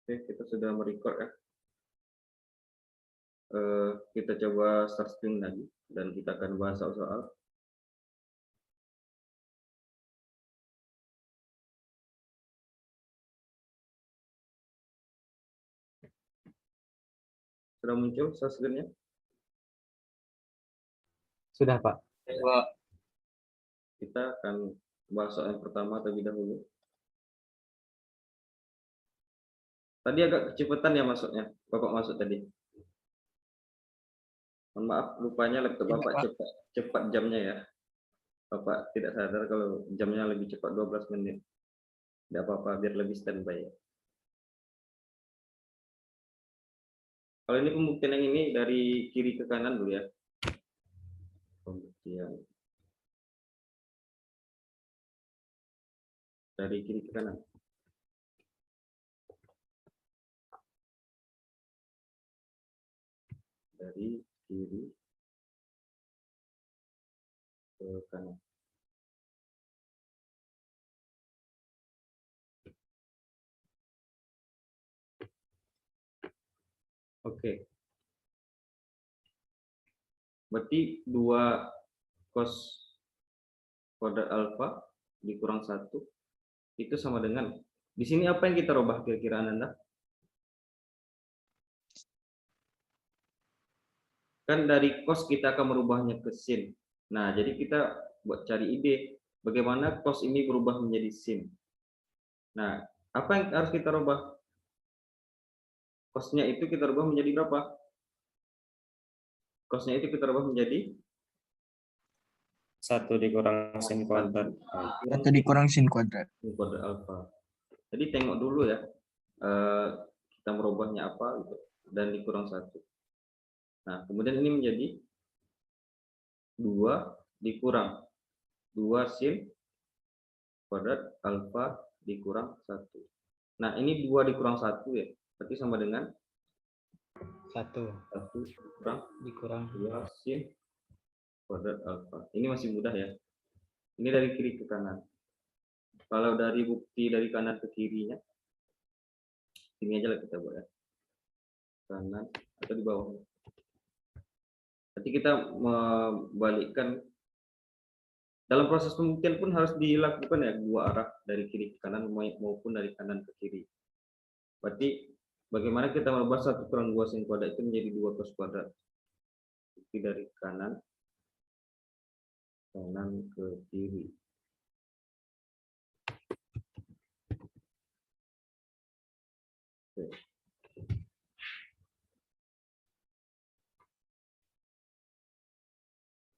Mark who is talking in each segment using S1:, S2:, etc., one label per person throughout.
S1: Oke, kita sudah merecord ya. Kita coba start screen lagi dan kita akan bahas soal-soal. Sudah muncul start screen-nya?
S2: Sudah, Pak.
S1: Kita akan bahas soal yang pertama terlebih dahulu. Tadi agak kecepatan ya masuknya, Bapak masuk tadi. Mohon maaf, lupanya laptop Bapak cepat jamnya ya. Bapak tidak sadar kalau jamnya lebih cepat 12 menit. Tidak apa-apa, biar lebih standby ya. Kalau ini pembuktian yang ini dari kiri ke kanan dulu ya. Pembuktian. Dari kiri ke kanan. Dari kiri ke kanan. Oke. Berarti 2 cos kuadrat alfa dikurang 1 itu sama dengan, di sini apa yang kita rubah kira-kira Anda? Kan dari cos kita akan merubahnya ke sin. Nah, jadi kita buat cari ide bagaimana cos ini berubah menjadi sin. Nah, apa yang harus kita rubah? Cosnya itu kita rubah menjadi berapa? Cosnya itu kita rubah menjadi
S2: 1 dikurang sin kuadrat.
S3: 1 dikurang sin kuadrat.
S1: Sin kuadrat alfa. Jadi tengok dulu ya, kita merubahnya apa gitu, dan dikurang 1. Nah, kemudian ini menjadi 2 dikurang 2 sin kuadrat alfa dikurang 1. Nah, ini 2 dikurang 1 ya, berarti sama dengan
S2: 1
S1: dikurang 2 sin kuadrat alfa. Ini masih mudah ya. Ini dari kiri ke kanan. Kalau dari bukti dari kanan ke kirinya, ini aja lah kita buat ya. Kanan atau di bawah. Nanti kita membalikkan. Dalam proses pembuktian pun harus dilakukan ya 2 arah, dari kiri ke kanan maupun dari kanan ke kiri. Berarti bagaimana kita merubah 1 kurang 2 sin kuadrat itu menjadi 2 cos kuadrat. Jadi dari kanan ke kiri. Oke.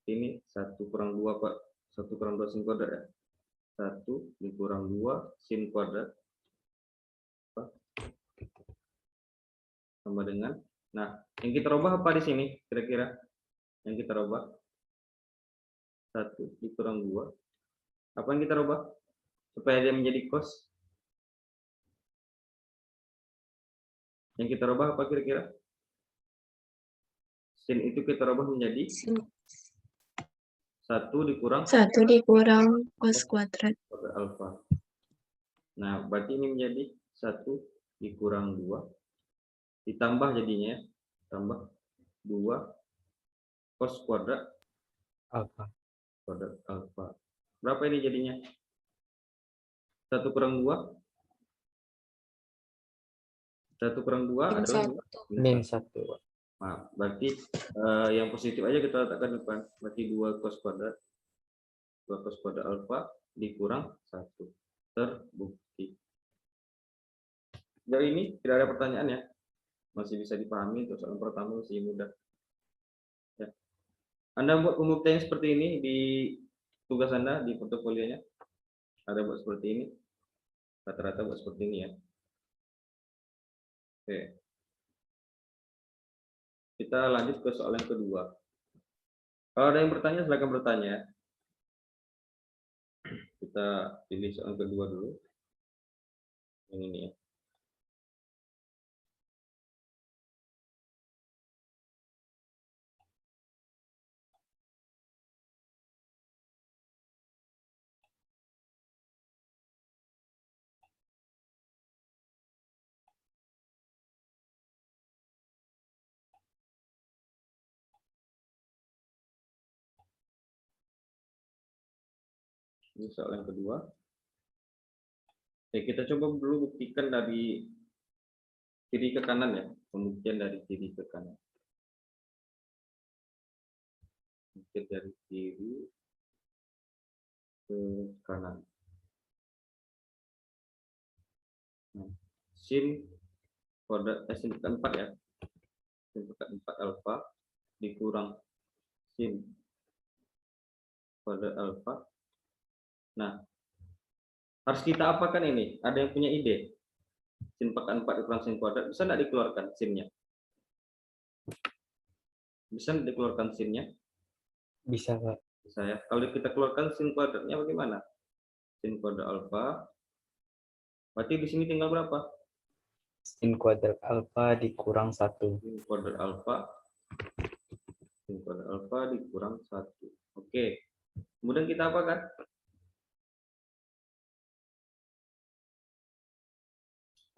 S1: Ini 1 kurang 2 Pak. 1 kurang 2 sin kuadrat ya. 1 dikurang 2 sin kuadrat sama dengan, nah yang kita rubah apa di sini kira-kira? Yang kita rubah 1 dikurang 2, apa yang kita rubah supaya dia menjadi cos? Yang kita rubah apa kira-kira? Sin itu kita rubah menjadi 1 dikurang
S4: cos kuadrat
S1: alfa. Nah, berarti ini menjadi 1 dikurang 2 ditambah jadinya, tambah 2 cos kuadrat
S2: Alfa.
S1: Berapa ini jadinya? 1 kurang 2? 1 kurang 2 adalah
S2: min 1.
S1: Nah, berarti yang positif aja kita letakkan depan. Berarti 2 cos kuadrat alfa dikurang 1. Terbukti. Dari ini tidak ada pertanyaan ya. Masih bisa dipahami, untuk soal pertama masih mudah. Ya. Anda buat pembuktian seperti ini di tugas Anda, di portofolionya. Ada buat seperti ini. Rata-rata buat seperti ini ya. Oke. Kita lanjut ke soal yang kedua. Kalau ada yang bertanya, silakan bertanya. Kita pilih soal kedua dulu. Yang ini ya. Ini soal yang kedua. Oke, kita coba dulu buktikan dari kiri ke kanan ya. Pembuktian dari kiri ke kanan. Bukti dari kiri ke kanan. Nah, sin sin keempat ya. Sin keempat alfa dikurang sin pada alfa. Nah, harus kita apakan ini? Ada yang punya ide? Sin pangkat 4 dikurang sin kuadrat, bisa nggak dikeluarkan sinnya? Bisa nggak dikeluarkan sinnya?
S2: Bisa, Kak.
S1: Bisa ya. Kalau kita keluarkan sin kuadratnya bagaimana? Sin kuadrat alfa. Berarti di sini tinggal berapa?
S2: Sin kuadrat alfa dikurang 1.
S1: Sin kuadrat alfa. Sin kuadrat alfa dikurang 1. Oke. Kemudian kita apakan?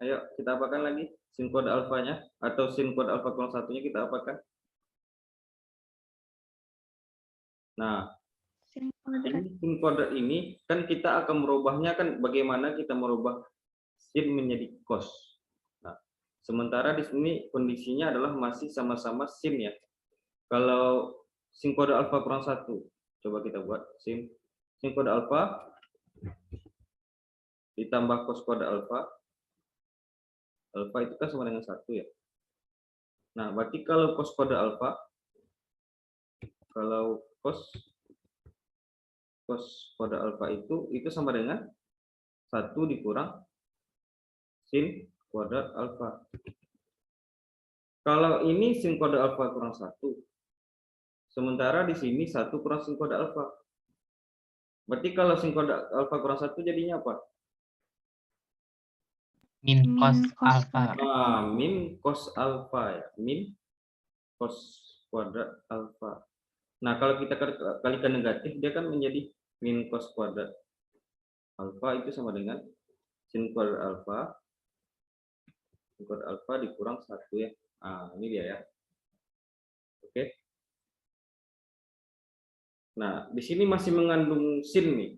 S1: Ayo, kita apakan lagi? Sin kuadrat alfanya atau sin kuadrat alfa kurang satunya kita apakan? Nah,
S4: Sin kuadrat.
S1: ini sin kuadrat ini kan kita akan merubahnya kan bagaimana kita merubah sin menjadi cos. Nah, sementara di sini kondisinya adalah masih sama-sama sin ya. Kalau sin kuadrat alfa kurang 1, coba kita buat sin kuadrat alfa ditambah cos kuadrat alfa. Alfa itu kan sama dengan 1 ya. Nah, berarti kalau cos kuadrat alfa, kalau cos kuadrat alfa itu sama dengan 1 dikurang sin kuadrat alfa. Kalau ini sin kuadrat alfa kurang 1, sementara di sini 1 kurang sin kuadrat alfa. Berarti kalau sin kuadrat alfa kurang 1 jadinya apa?
S3: Min cos
S4: Min cos
S3: alfa.
S4: kuadrat.
S1: Nah, min cos alfa ya. Min cos kuadrat alfa. Nah, kalau kita kalikan negatif, dia kan menjadi min cos kuadrat alfa itu sama dengan sin kuadrat alfa. Sin kuadrat alfa dikurang 1 ya. Nah, ini dia ya. Oke. Nah, di sini masih mengandung sin nih.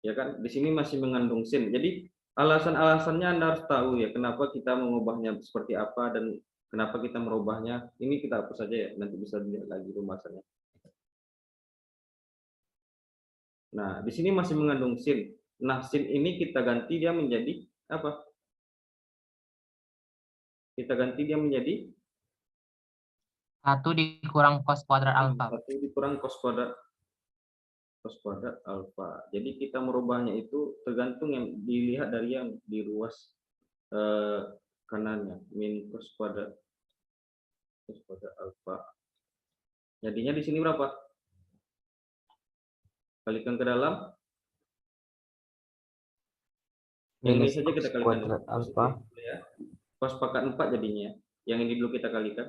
S1: Ya kan? Di sini masih mengandung sin. Jadi, alasan-alasannya Anda harus tahu ya, kenapa kita mengubahnya seperti apa dan kenapa kita merubahnya. Ini kita hapus saja ya, nanti bisa dilihat lagi rumasannya. Nah, di sini masih mengandung sin. Nah, sin ini kita ganti dia menjadi apa? Kita ganti dia menjadi
S3: 1 dikurang cos kuadrat alfa.
S1: 1 dikurang cos kuadrat alfa. Jadi kita merubahnya itu tergantung yang dilihat dari yang di ruas kanannya, min cos kuadrat alfa. Jadinya di sini berapa? Kalikan ke dalam. Yang ini
S2: Minus
S1: saja kita
S2: cos
S1: kalikan
S2: kuadrat alfa.
S1: ya. Cos pangkat 4 jadinya. Yang ini dulu kita kalikan.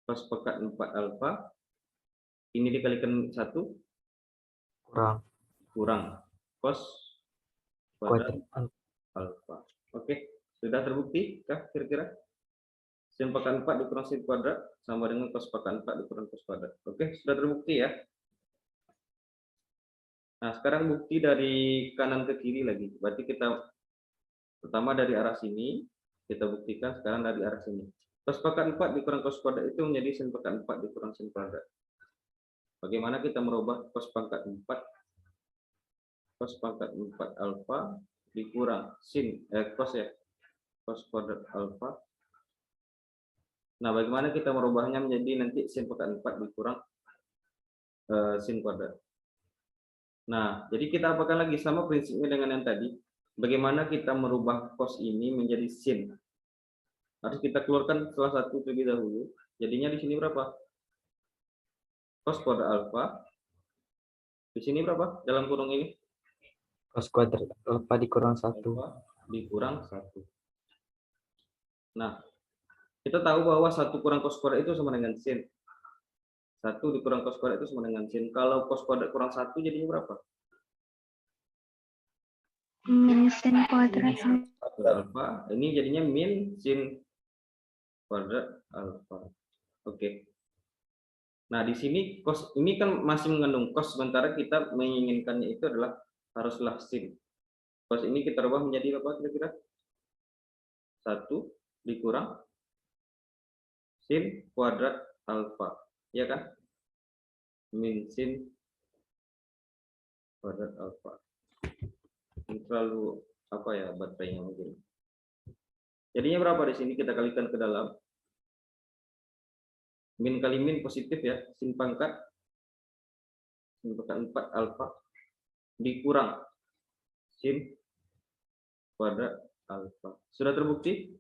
S1: Cos pangkat 4 alfa. Ini dikalikan 1 kurang cos kuadrat alfa. Oke, sudah terbukti kah kira-kira? Sin pangkat 4 dikurang sin kuadrat sama dengan cos pangkat 4 dikurang cos kuadrat. Oke, sudah terbukti ya. Nah, sekarang bukti dari kanan ke kiri lagi. Berarti kita pertama dari arah sini, kita buktikan sekarang dari arah sini. Cos pangkat 4 dikurang cos kuadrat itu menjadi sin pangkat 4 dikurang sin kuadrat. Bagaimana kita merubah cos pangkat 4 alfa dikurang sin cos ya, cos kuadrat alfa. Nah, bagaimana kita merubahnya menjadi nanti sin pangkat 4 dikurang sin kuadrat. Nah, jadi kita apakan lagi sama prinsipnya dengan yang tadi. Bagaimana kita merubah cos ini menjadi sin? Harus kita keluarkan salah satu terlebih dahulu. Jadinya di sini berapa? Cos kuadrat alfa. Di sini berapa? Dalam kurung ini?
S2: Cos kuadrat alfa dikurang 1.
S1: Alfa dikurang 1. Nah, kita tahu bahwa 1 kurang cos kuadrat itu sama dengan sin. 1 dikurang cos kuadrat itu sama dengan sin. Kalau cos kuadrat kurang 1 jadinya berapa?
S4: Min sin kuadrat
S1: Alfa. Ini jadinya min sin kuadrat alfa. Oke. Nah, di sini cos ini kan masih mengandung cos, sementara kita menginginkannya itu adalah haruslah sin. Cos ini kita rubah menjadi apa kira-kira? 1 dikurang sin kuadrat alfa, ya kan? Min sin kuadrat alfa. Ini terlalu apa ya baterainya mungkin. Jadinya berapa di sini kita kalikan ke dalam. Min kali min positif ya, sin pangkat 4 alfa dikurang sin kuadrat alfa. Sudah terbukti?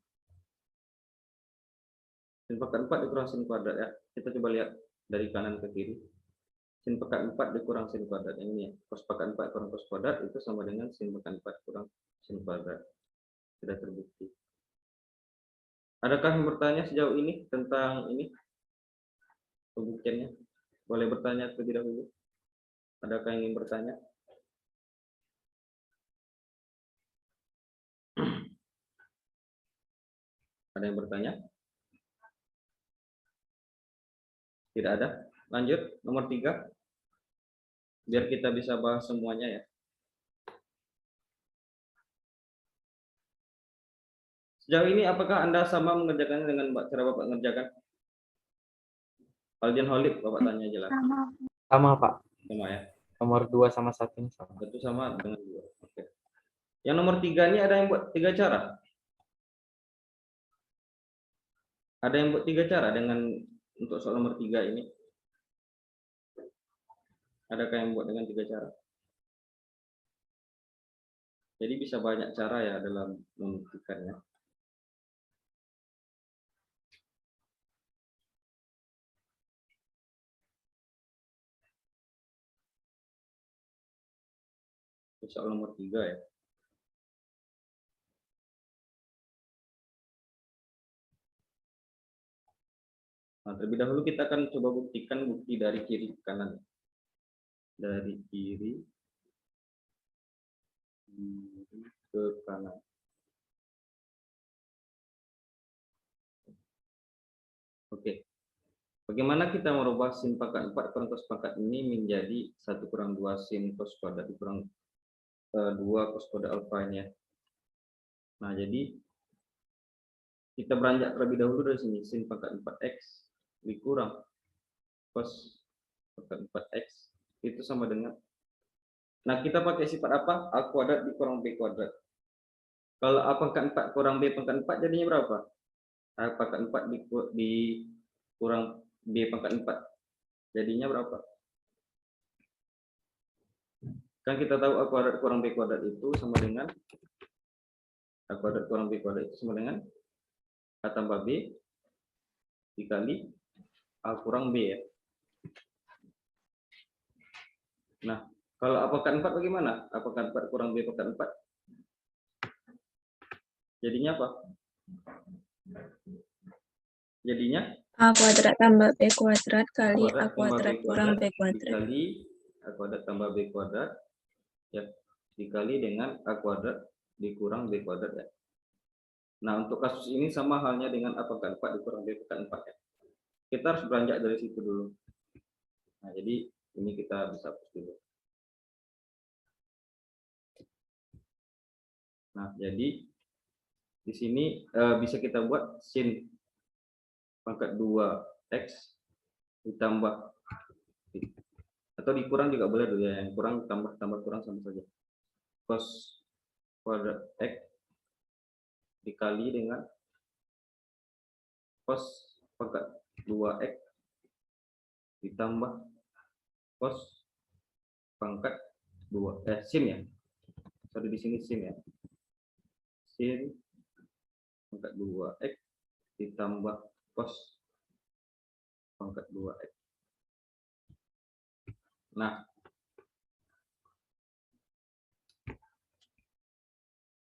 S1: Sin pangkat 4 dikurang sin kuadrat ya. Kita coba lihat dari kanan ke kiri. Sin pangkat 4 dikurang sin kuadrat. Yang ini ya. Cos pangkat 4 kurang cos kuadrat itu sama dengan sin pangkat 4 kurang sin kuadrat. Sudah terbukti. Adakah yang bertanya sejauh ini tentang ini? Pembuktiannya? Boleh bertanya terlebih dahulu. Adakah yang ingin bertanya? Ada yang bertanya? Tidak ada? Lanjut, nomor 3. Biar kita bisa bahas semuanya ya. Sejauh ini apakah Anda sama mengerjakannya dengan cara Bapak mengerjakan? Aldian Holid, Bapak tanya aja lah.
S2: Sama, Pak.
S1: Sama ya.
S2: Nomor 2 sama 1 ini sama.
S1: Itu sama dengan 2. Oke. Yang nomor 3 ini ada yang buat 3 cara? Ada yang buat 3 cara dengan untuk soal nomor 3 ini? Adakah yang buat dengan 3 cara? Jadi bisa banyak cara ya dalam membuktikannya. Soal nomor 3 ya. Nah, terlebih dahulu kita akan coba buktikan bukti dari kiri ke kanan. Dari kiri ke kanan. Oke. Bagaimana kita merubah sin pangkat 4 kurang cos pangkat ini menjadi 1 kurang 2 sin cos kuadrat dikurang 2 cos kuadrat alfa ini ya. Nah, jadi kita beranjak terlebih dahulu dari sini. Sin pangkat 4x dikurang cos pangkat 4x itu sama dengan, nah kita pakai sifat apa? A kuadrat dikurang B kuadrat. Kalau A pangkat 4 kurang B pangkat 4 jadinya berapa? A pangkat 4 dikurang B pangkat 4 jadinya berapa? Kan kita tahu A kuadrat kurang B kuadrat itu sama dengan A kuadrat kurang B kuadrat itu sama dengan A tambah B dikali A kurang B ya. Nah, kalau A pangkat 4 bagaimana? A pangkat 4 kurang B pangkat 4 jadinya apa? Jadinya
S4: A kuadrat tambah B kuadrat kali A kuadrat kurang B kuadrat.
S1: dikali A kuadrat tambah B kuadrat ya, dikali dengan A kuadrat dikurang B kuadrat ya. Nah, untuk kasus ini sama halnya dengan A pangkat 4 dikurang B pangkat 4 ya. Kita harus beranjak dari situ dulu. Nah, jadi ini kita bisa hapus dulu. Nah, jadi di sini bisa kita buat sin pangkat 2x ditambah atau dikurang juga boleh dulu ya, yang kurang tambah kurang sama saja. Cos kuadrat x dikali dengan cos pangkat 2x ditambah cos pangkat 2 sin ya. Sorry di sini sin ya. Sin pangkat 2x ditambah cos pangkat 2x. Nah,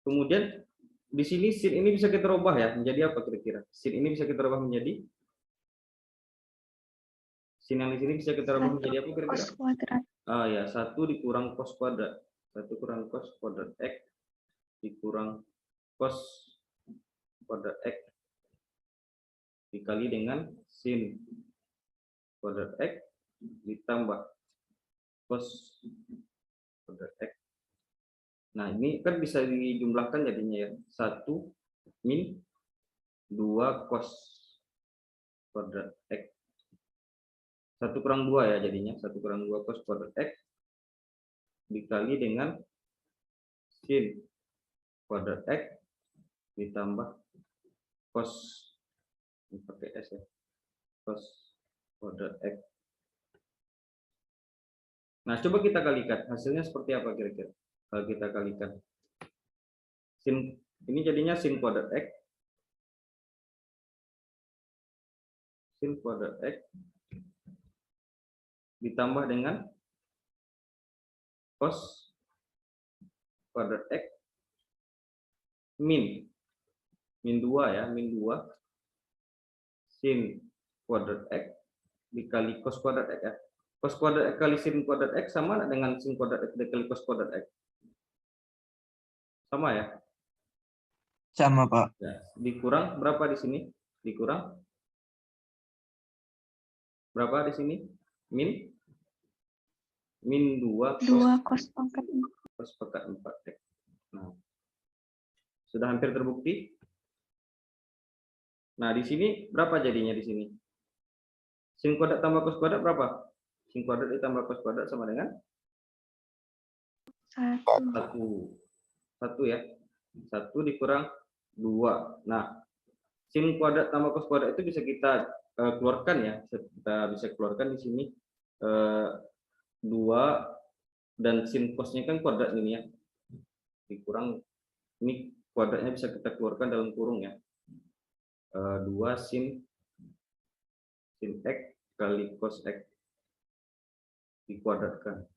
S1: kemudian di sini sin ini bisa kita rubah ya menjadi apa kira-kira? Sin ini bisa kita rubah menjadi sin yang di sini bisa kita rubah menjadi apa kira-kira?
S4: Cos kuadrat.
S1: Ah ya, 1 dikurang cos kuadrat. 1 kurang cos kuadrat x dikurang cos kuadrat x dikali dengan sin kuadrat X ditambah cos kuadrat X. Nah, ini kan bisa dijumlahkan jadinya ya. 1 min 2 cos kuadrat X. 1 kurang 2 ya jadinya. 1 kurang 2 cos kuadrat X dikali dengan sin kuadrat X ditambah cos, pakai S ya, cos kuadrat X. Nah, coba kita kalikan. Hasilnya seperti apa kira-kira? Kalau kita kalikan. Sin, ini jadinya sin kuadrat X. Sin kuadrat X ditambah dengan cos kuadrat X min 2 ya, min 2 sin kuadrat X dikali cos kuadrat X ya. Cos kuadrat X kali sin kuadrat X sama dengan sin kuadrat X dikali cos kuadrat X. Sama ya?
S2: Sama, Pak.
S1: Ya, dikurang berapa di sini? Dikurang berapa di sini? Min 2
S4: cos pangkat
S1: 4 X. Nah, sudah hampir terbukti. Nah, di sini berapa jadinya di sini? Sin kuadrat tambah cos kuadrat berapa? Sin kuadrat ditambah cos kuadrat sama dengan
S4: 1.
S1: 1 ya. 1 dikurang 2. Nah, sin kuadrat tambah cos kuadrat itu bisa kita keluarkan ya. Kita bisa keluarkan di sini 2 dan sin cosnya kan kuadrat ini ya. Dikurang ini kuadratnya bisa kita keluarkan dalam kurung ya. 2 sin X kali cos X dikuadratkan.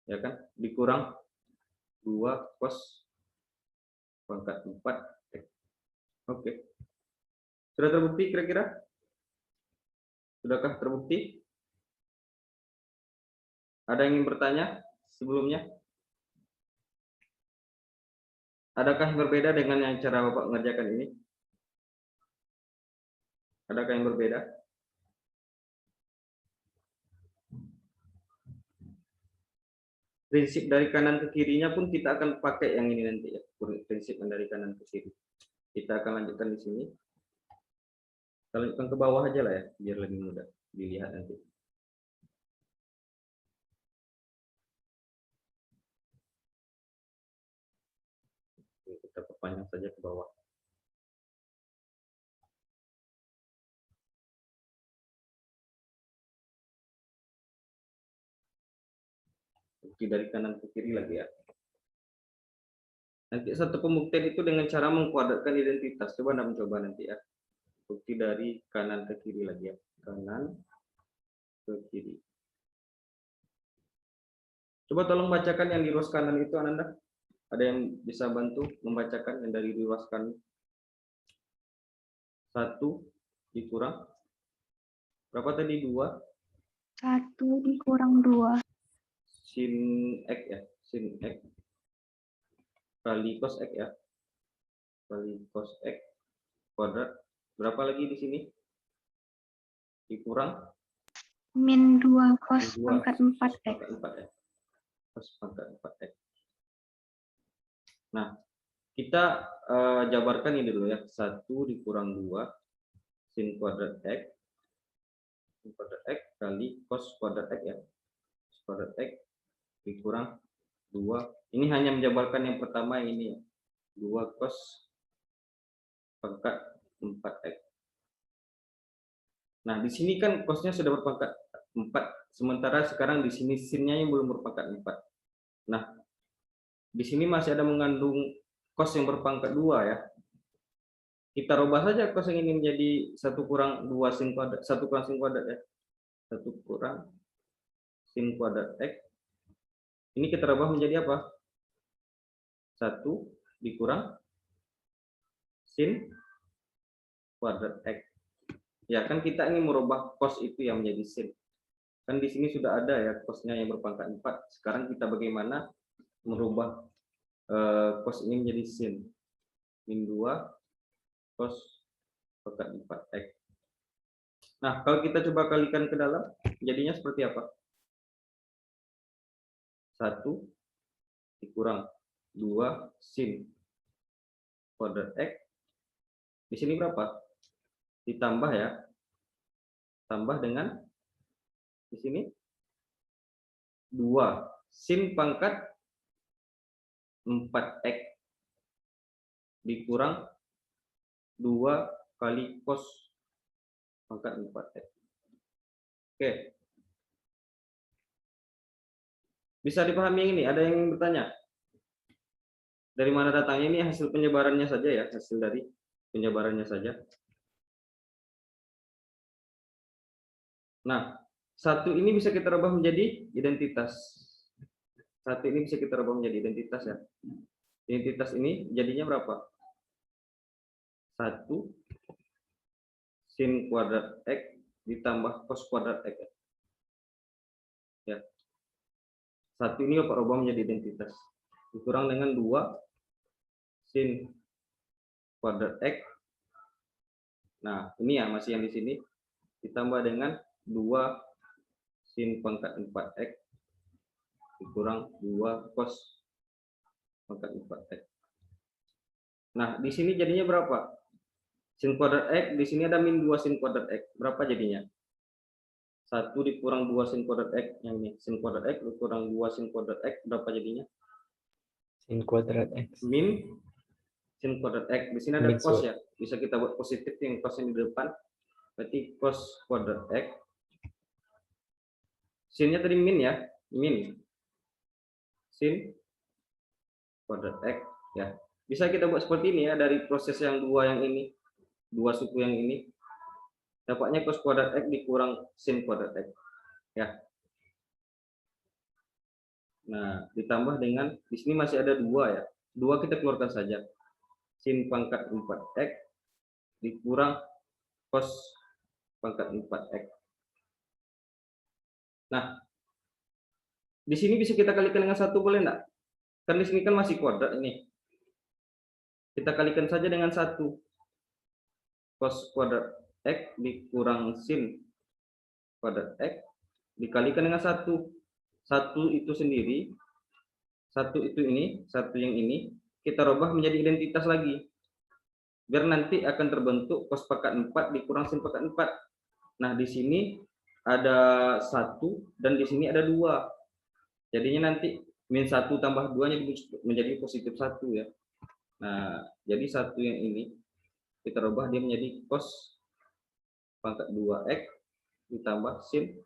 S1: Ya kan? Dikurang 2 cos pangkat 4 X. Oke. Sudah terbukti kira-kira? Sudahkah terbukti? Ada yang ingin bertanya sebelumnya? Adakah yang berbeda dengan yang cara Bapak mengerjakan ini? Adakah yang berbeda? Prinsip dari kanan ke kirinya pun kita akan pakai yang ini nanti ya. Prinsip dari kanan ke kiri. Kita akan lanjutkan di sini. Kita lanjutkan ke bawah aja lah ya, biar lebih mudah dilihat nanti. Kita perpanjang saja ke bawah. Bukti dari kanan ke kiri lagi ya. Nanti satu pembuktian itu dengan cara mengkuadratkan identitas. Coba Anda mencoba nanti ya. Bukti dari kanan ke kiri lagi ya. Kanan ke kiri. Coba tolong bacakan yang di ruas kanan itu Ananda. Ada yang bisa bantu membacakan yang dari ruas kanan? 1 dikurang berapa tadi? 2
S4: 1 dikurang 2.
S1: sin X ya, sin X kali cos X ya, kali cos X kuadrat. Berapa lagi di sini? Dikurang
S4: Min 2 cos
S1: 2
S4: pangkat 4 X.
S1: pangkat 4 ya. Cos pangkat 4 X. Nah, kita jabarkan ini dulu ya. 1 dikurang 2 sin kuadrat X, sin kuadrat X kali cos kuadrat X ya. Cos kuadrat X dikurang 2. Ini hanya menjabarkan yang pertama ini ya. 2 cos pangkat 4X. Nah, di sini kan cosnya sudah berpangkat 4, sementara sekarang di sini sinnya yang belum berpangkat 4. Nah, di sini masih ada mengandung cos yang berpangkat 2 ya. Kita rubah saja cos yang ini menjadi 1 kurang 2 sin kuadrat, 1 kurang sin kuadrat ya. 1 kurang sin kuadrat X. Ini kita rubah menjadi apa? 1 dikurang sin kuadrat X. Ya kan kita ini merubah cos itu yang menjadi sin. Kan di sini sudah ada ya cosnya yang berpangkat 4. Sekarang kita bagaimana merubah cos ini menjadi sin. Min 2 cos pangkat 4X. Nah, kalau kita coba kalikan ke dalam, jadinya seperti apa? 1 dikurang 2 sin kuadrat X. Di sini berapa? Ditambah ya. Tambah dengan di sini 2 sin pangkat 4X dikurang 2 kali cos pangkat 4X. Oke. Bisa dipahami ini? Ada yang bertanya? Dari mana datangnya? Ini hasil penyebarannya saja ya, hasil dari penyebarannya saja. Nah, 1 ini bisa kita rubah menjadi identitas. 1 ini bisa kita rubah menjadi identitas ya. Identitas ini jadinya berapa? 1 sin kuadrat X ditambah cos kuadrat X. Ya. 1 ini Bapak rubah menjadi identitas. Dikurang dengan 2 sin kuadrat X. Nah, ini ya masih yang di sini. Ditambah dengan 2 sin pangkat 4X dikurang 2 cos pangkat 4X. Nah, di sini jadinya berapa? Sin kuadrat X, di sini ada min 2 sin kuadrat X. Berapa jadinya? 1 dikurang 2 sin kuadrat X, yang ini. Sin kuadrat X dikurang 2 sin kuadrat X, berapa jadinya?
S2: Sin kuadrat X.
S1: Min sin kuadrat X. Di sini ada
S2: Min
S1: cos
S2: kuadrat.
S1: ya. Bisa kita buat positif yang cos yang di depan. Berarti cos kuadrat X. Sinnya tadi min ya. Min. Sin kuadrat X. Ya. Bisa kita buat seperti ini ya. Dari proses yang 2 yang ini. 2 suku yang ini. Dapatnya cos kuadrat X dikurang sin kuadrat X. Ya. Nah, ditambah dengan di sini masih ada 2 ya. 2 kita keluarkan saja. Sin pangkat 4X dikurang cos pangkat 4X. Nah, di sini bisa kita kalikan dengan 1 boleh enggak? Kan di sini kan masih kuadrat ini. Kita kalikan saja dengan 1. Cos kuadrat X dikurang sin kuadrat X dikalikan dengan 1. 1 itu sendiri, 1 itu ini, 1 yang ini, kita rubah menjadi identitas lagi. Biar nanti akan terbentuk cos pangkat 4 dikurang sin pangkat 4. Nah, di sini ada 1 dan di sini ada 2. Jadinya nanti min 1 tambah 2-nya menjadi positif 1 ya. Nah, jadi 1 yang ini kita rubah dia menjadi cos pangkat 2X ditambah sin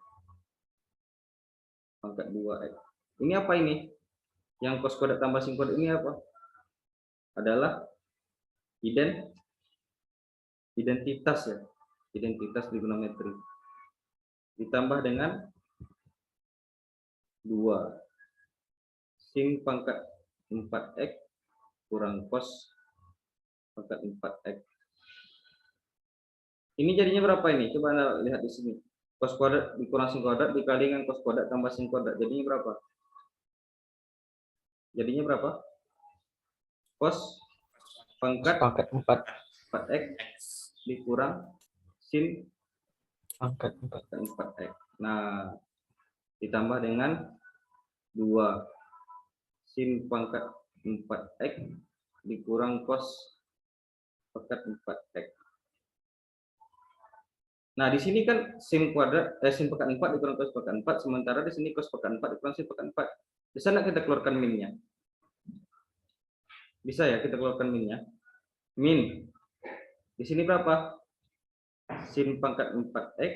S1: pangkat 2X. Ini apa ini? Yang cos kuadrat tambah sin kuadrat ini apa? Adalah identitas ya. Identitas trigonometri. Ditambah dengan 2 sin pangkat 4X kurang cos pangkat 4X. Ini jadinya berapa ini? Coba Anda lihat di sini. Cos kuadrat dikurang sin kuadrat dikali dengan cos kuadrat tambah sin kuadrat. Jadinya berapa? Jadinya berapa? Cos pangkat 4X dikurang sin
S2: Pangkat
S1: 4X. Nah, ditambah dengan 2 sin pangkat 4X dikurang cos pangkat 4X. Nah, di sini kan sin kuadrat sin pangkat 4 dikurang cos pangkat 4, sementara di sini cos pangkat 4 dikurang sin pangkat 4. Bisa enggak kita keluarkan minnya? Bisa ya kita keluarkan minnya. Min. Di sini berapa? Sin pangkat 4X.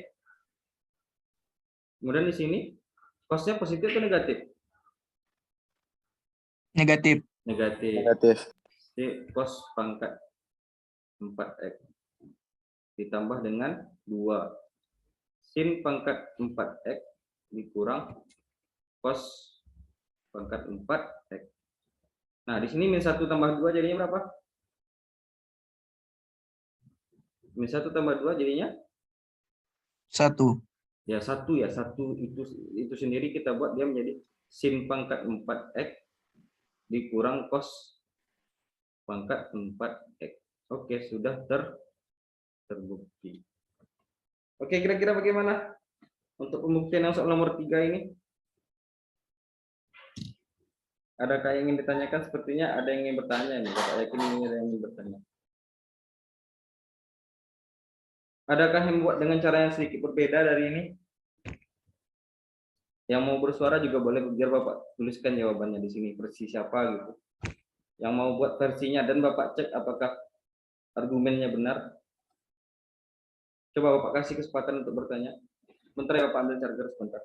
S1: Kemudian di sini cosnya positif atau negatif?
S3: Negatif.
S1: Negatif. Jadi cos pangkat 4X ditambah dengan 2 sin pangkat 4X dikurang cos pangkat 4X. Nah, di sini min 1 tambah 2 jadinya berapa? Min 1 tambah 2 jadinya
S3: 1.
S1: ya 1 ya. 1 itu sendiri kita buat dia menjadi sin pangkat 4X dikurang cos pangkat 4X. Oke, sudah terbukti. Oke, kira-kira bagaimana untuk pembuktian yang soal nomor 3 ini? Adakah yang ingin ditanyakan? Sepertinya ada yang ingin bertanya nih. Bapak yakin ini ada yang ingin bertanya. Adakah yang membuat dengan cara yang sedikit berbeda dari ini? Yang mau bersuara juga boleh, biar Bapak tuliskan jawabannya di sini, versi siapa gitu. Yang mau buat versinya dan Bapak cek apakah argumennya benar. Coba Bapak kasih kesempatan untuk bertanya. Bentar ya Bapak, ambil charger sebentar.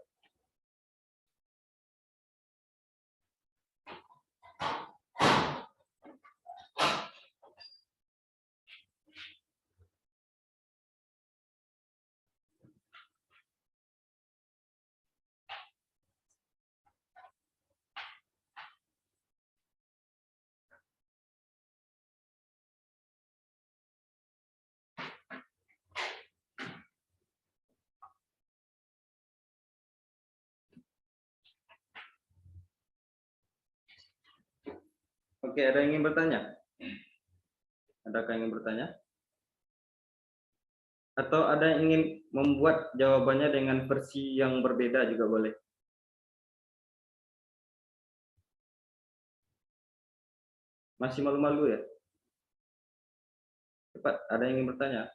S1: Oke, ada yang ingin bertanya? Adakah yang ingin bertanya? Atau ada yang ingin membuat jawabannya dengan versi yang berbeda juga boleh. Masih malu-malu ya? Cepat, ada yang ingin bertanya?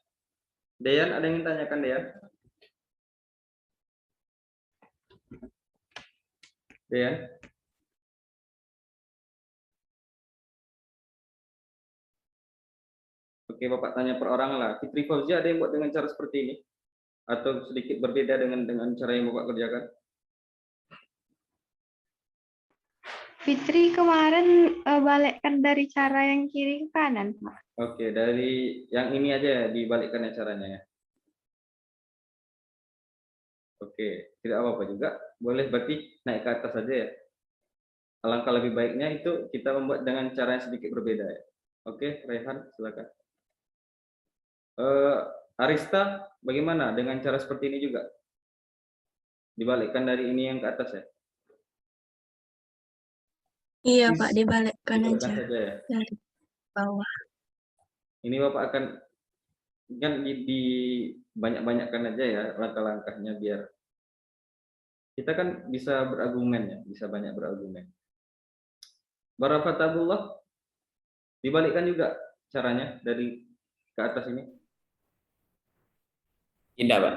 S1: Deyan, ada yang ingin tanyakan Deyan? Deyan? Oke, Bapak tanya per orang lah. Fitri Fauzia ada yang buat dengan cara seperti ini? Atau sedikit berbeda dengan cara yang Bapak kerjakan?
S5: Fitri kemarin balikkan dari cara yang kiri ke kanan, Pak.
S1: Oke, dari yang ini aja ya, dibalikkan ya caranya ya. Oke, tidak apa-apa juga. Boleh berarti naik ke atas saja ya. Alangkah lebih baiknya itu kita membuat dengan cara yang sedikit berbeda ya. Oke, Rehan, silakan. Arista, bagaimana dengan cara seperti ini juga? Dibalikkan dari ini yang ke atas ya?
S4: Iya Pak, dibalikkan
S1: Dibalikkan
S4: aja
S1: saja ya.
S4: dari bawah.
S1: Ini Bapak akan kan di banyak-banyakkan aja ya langkah-langkahnya biar kita kan bisa berargumen ya, bisa banyak berargumen. Barafatullah dibalikkan juga caranya dari ke atas ini.
S2: Tidak, Pak.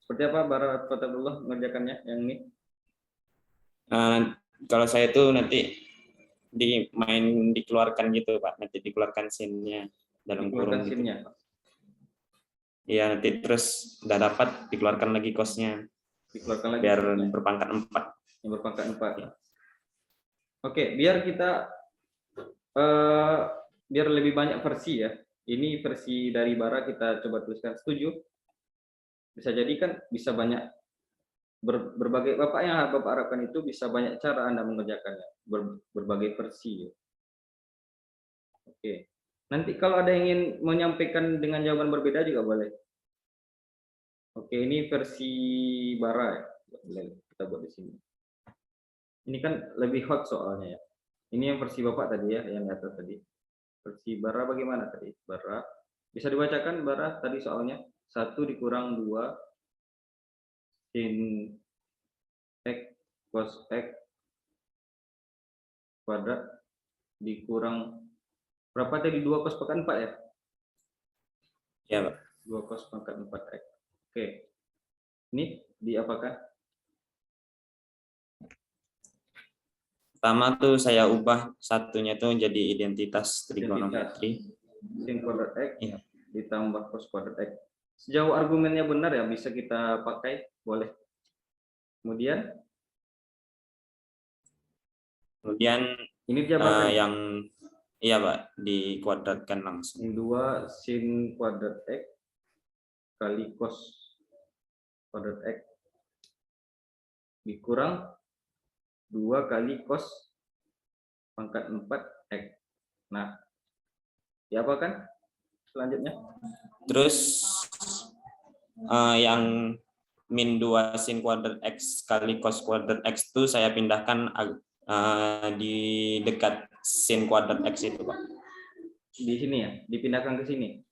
S1: Seperti apa Barafatullah mengerjakannya yang ini?
S2: Kalau saya itu nanti dikeluarkan gitu, Pak. Nanti dikeluarkan scene-nya dalam kurung gitu. Iya, nanti terus udah dapat dikeluarkan lagi kosnya.
S1: Dikeluarkan lagi
S2: biar
S1: kosnya.
S2: berpangkat 4.
S1: Yang berpangkat 4 ya. Oke, biar kita biar lebih banyak versi ya. Ini versi dari Bara kita coba tuliskan. Setuju? Bisa jadi kan bisa banyak berbagai Bapak yang Bapak harapkan itu bisa banyak cara Anda mengerjakannya, berbagai versi. Oke. Nanti kalau ada yang ingin menyampaikan dengan jawaban berbeda juga boleh. Oke, ini versi Bara ya. Kita buat di sini. Ini kan lebih hot soalnya ya. Ini yang versi Bapak tadi ya, yang di atas tadi. Versi Bara bagaimana tadi? Bara bisa dibacakan Bara tadi soalnya 1 dikurang 2 sin X cos X kuadrat dikurang berapa tadi 2 cos pangkat 4 ya?
S2: Ya, Pak.
S1: 2 cos pangkat 4 X. Oke. Ini di apakah?
S2: Pertama tuh saya ubah satunya tuh jadi identitas trigonometri.
S1: Sin kuadrat X
S2: Iya.
S1: ditambah cos kuadrat X. Sejauh argumennya benar ya bisa kita pakai, boleh. Kemudian
S2: ini yang iya Pak, dikuadratkan langsung.
S1: 2 sin kuadrat X kali cos kuadrat X dikurang 2 kali cos pangkat 4 X. Nah, diapakan selanjutnya? Terus
S2: yang min 2 sin kuadrat X kali cos kuadrat X itu saya pindahkan di dekat sin kuadrat X itu, Pak.
S1: Di sini ya, dipindahkan ke sini.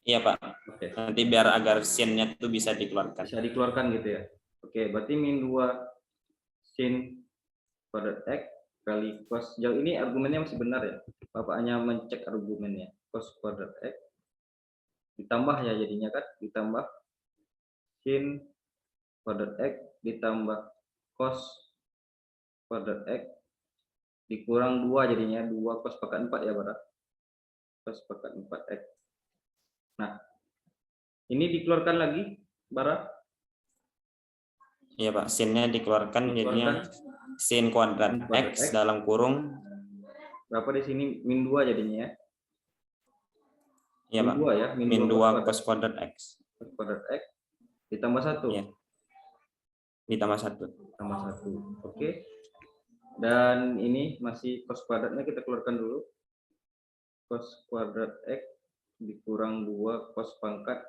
S2: Iya Pak.
S1: Oke.
S2: Nanti biar agar sin-nya itu bisa dikeluarkan.
S1: Bisa dikeluarkan gitu ya. Oke, berarti min 2 sin kuadrat X kali cos. Sejauh ini argumennya masih benar ya. Bapak hanya mencek argumennya. Cos kuadrat X ditambah ya jadinya kan, ditambah sin kuadrat X ditambah cos kuadrat X dikurang 2 jadinya 2 cos pangkat 4 ya Bara. Cos pangkat 4X. Nah, ini dikeluarkan lagi Bara.
S2: Iya Pak, sin-nya dikeluarkan jadinya sin kuadrat X dalam kurung
S1: Berapa di sini? Min 2 jadinya ya.
S2: iya Pak.
S1: 2 ya,
S2: Min 2 cos kuadrat X.
S1: Cos kuadrat X ditambah 1.
S2: Iya. Ditambah 1.
S1: Tambah 1. Oke. Dan ini masih cos kuadratnya kita keluarkan dulu. Cos kuadrat X dikurang 2 cos pangkat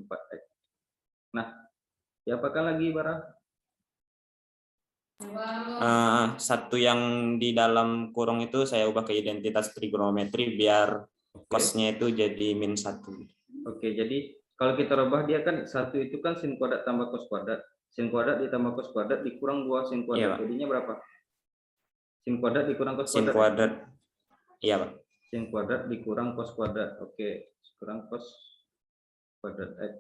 S1: 4X. Nah, diapakan lagi Bara?
S2: Satu yang di dalam kurung itu saya ubah ke identitas trigonometri biar cosnya itu jadi min 1.
S1: Oke, jadi kalau kita rubah dia kan 1 itu kan sin kuadrat tambah cos kuadrat. Sin kuadrat ditambah cos kuadrat dikurang 2 sin kuadrat.
S2: Iya,
S1: jadinya berapa? Sin kuadrat dikurang cos
S2: sin
S1: kuadrat.
S2: kuadrat. Iya Pak.
S1: Sin kuadrat dikurang cos kuadrat. Oke, kurang cos kuadrat X.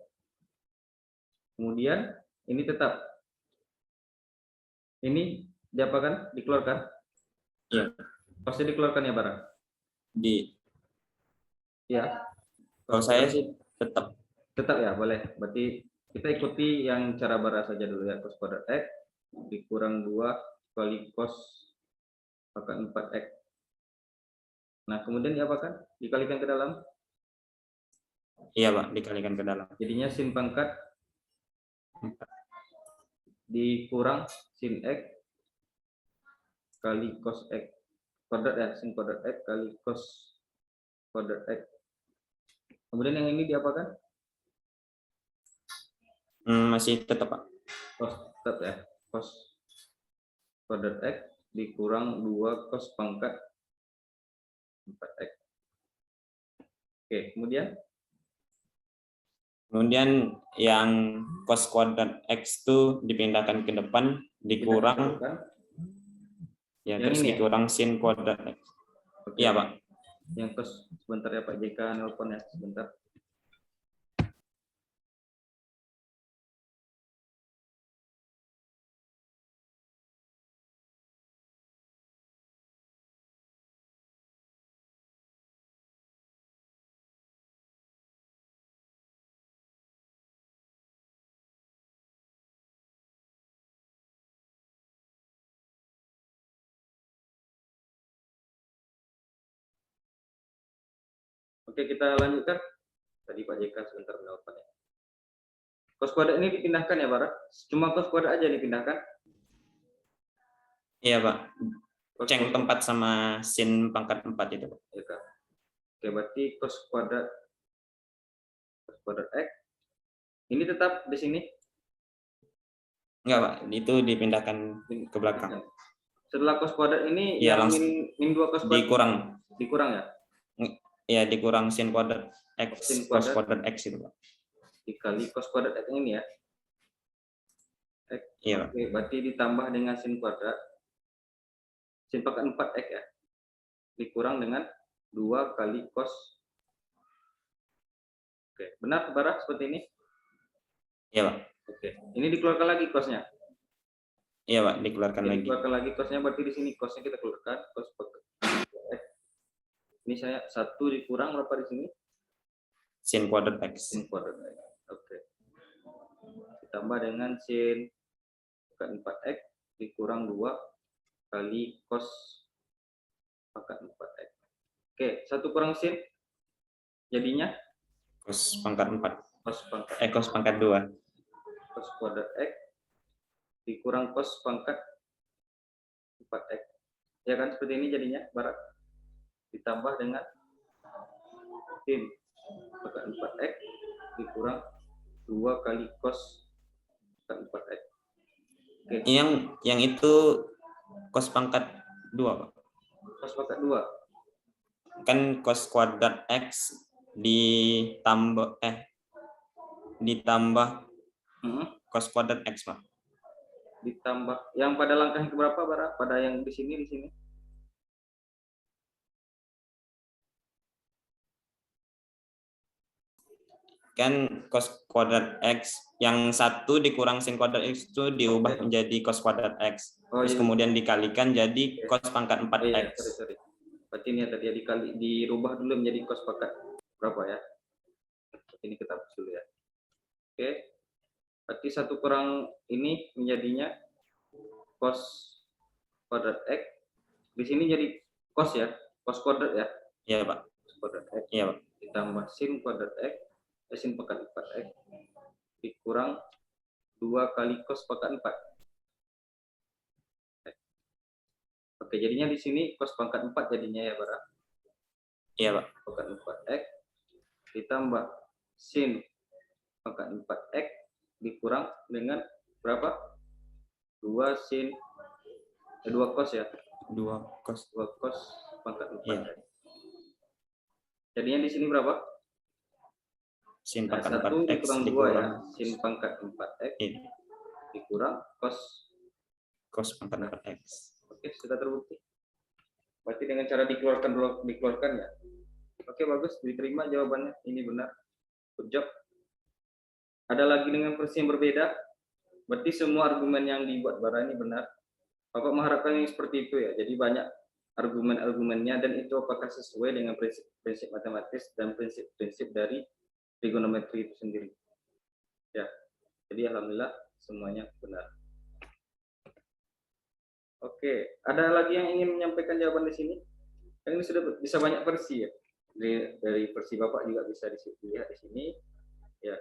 S1: Kemudian ini tetap. Ini diapakan? Dikeluarkan?
S2: Iya.
S1: Pasti dikeluarkan ya Bara? Ya.
S2: Kalau saya sih tetap.
S1: Tetap ya, boleh. Berarti kita ikuti yang cara Bara saja dulu ya. Cos kuadrat X dikurang 2 kali cos pangkat 4X. Nah, kemudian diapakan? Dikalikan ke dalam?
S2: Iya Pak, dikalikan ke dalam.
S1: Jadinya sin pangkat dikurang sin X kali cos X kuadrat ya, sin kuadrat X kali cos kuadrat X. Kemudian yang ini diapakan?
S2: Masih tetap Pak.
S1: Cos tetap ya, cos kuadrat X dikurang 2 cos pangkat 4X. Oke, kemudian
S2: yang cos kuadrat X itu dipindahkan ke depan, dikurang, ya
S1: yang
S2: terus
S1: ini
S2: dikurang sin kuadrat X.
S1: Oke.
S2: Iya Pak.
S1: Yang cos sebentar ya Pak JK nelpon ya sebentar. Oke, kita lanjutkan. Tadi Pak JK sebentar menelpon ya. Cos kuadrat ini dipindahkan ya, Bara? Cuma cos kuadrat aja dipindahkan?
S2: Iya Pak.
S1: Cos
S2: Ceng tempat sama sin pangkat 4 itu Pak.
S1: Oke, berarti cos kuadrat X ini tetap di sini?
S2: Enggak Pak, itu dipindahkan ke belakang.
S1: Setelah cos kuadrat ini
S2: ya,
S1: yang
S2: langsung
S1: min 2 cos kuadrat dikurang ya?
S2: Ya, dikurang sin kuadrat X,
S1: sin
S2: cos kuadrat X itu Pak.
S1: Dikali cos kuadrat X ini ya? X.
S2: Iya Pak.
S1: Oke, berarti ditambah dengan sin kuadrat sin pangkat 4X ya? Dikurang dengan 2 kali cos. Oke, benar Bara seperti ini?
S2: Iya Pak.
S1: Oke, ini dikeluarkan lagi cosnya?
S2: Iya Pak, dikeluarkan lagi.
S1: Dikeluarkan lagi cosnya, berarti di sini cosnya kita keluarkan, cos pangkat X. Ini saya 1 dikurang berapa di sini?
S2: Sin kuadrat X.
S1: Sin kuadrat X. Oke. Ditambah dengan sin pangkat 4X dikurang 2 kali cos pangkat 4X. Oke, 1 kurang sin jadinya
S2: Cos pangkat 4.
S1: Cos
S2: Pangkat 2.
S1: Cos kuadrat X dikurang cos pangkat 4X. Ya kan seperti ini jadinya, Barat. Ditambah dengan sin pangkat 4X dikurang 2 kali cos pangkat 4X. Oke.
S2: Yang itu cos pangkat 2 Pak.
S1: Cos pangkat 2.
S2: Kan cos kuadrat X ditambah
S1: Hmm.
S2: cos kuadrat X, Pak.
S1: Ditambah yang pada langkah yang keberapa, Bara? Pada yang di sini,
S2: Kan cos kuadrat X yang satu dikurang sin kuadrat X itu diubah
S1: Oke.
S2: menjadi cos kuadrat X.
S1: Oh,
S2: Terus
S1: iya.
S2: kemudian dikalikan jadi
S1: Oke.
S2: cos pangkat 4
S1: Oh, iya,
S2: X.
S1: sorry. Berarti ini tadi ya dirubah dulu menjadi cos pangkat berapa ya? Ini kita hapus dulu ya. Oke. Berarti 1 kurang ini menjadinya cos kuadrat X. Di sini jadi cos ya, cos kuadrat ya.
S2: Iya, Pak.
S1: Cos kuadrat X
S2: Iya, Pak.
S1: ditambah sin kuadrat X, sin pangkat 4X dikurang 2 kali cos pangkat 4. Oke, jadinya di sini cos pangkat 4 jadinya ya, Bara.
S2: Iya, Pak.
S1: Pangkat 4X ditambah sin pangkat 4X dikurang dengan berapa? 2 cos ya.
S2: 2 cos.
S1: 2 cos pangkat 4X.
S2: Iya.
S1: Jadinya di sini berapa?
S2: Sin
S1: Nah,
S2: pangkat
S1: 1
S2: 4X
S1: dikurang 2 ya.
S2: dikurang
S1: Sin pangkat 4X
S2: iya,
S1: dikurang cos.
S2: cos pangkat 4X.
S1: Oke, sudah terbukti. Berarti dengan cara dikeluarkan ya. Oke, bagus, diterima jawabannya. Ini benar. Good job. Ada lagi dengan versi yang berbeda. Berarti semua argumen yang dibuat Bara ini benar. Bapak mengharapkan yang seperti itu ya. Jadi banyak argumen-argumennya dan itu apakah sesuai dengan prinsip matematis dan prinsip-prinsip dari trigonometri itu sendiri. Ya. Jadi alhamdulillah semuanya benar. Oke, ada lagi yang ingin menyampaikan jawaban di sini? Ini sudah bisa banyak versi ya. Dari versi Bapak juga bisa dilihat di sini. Ya.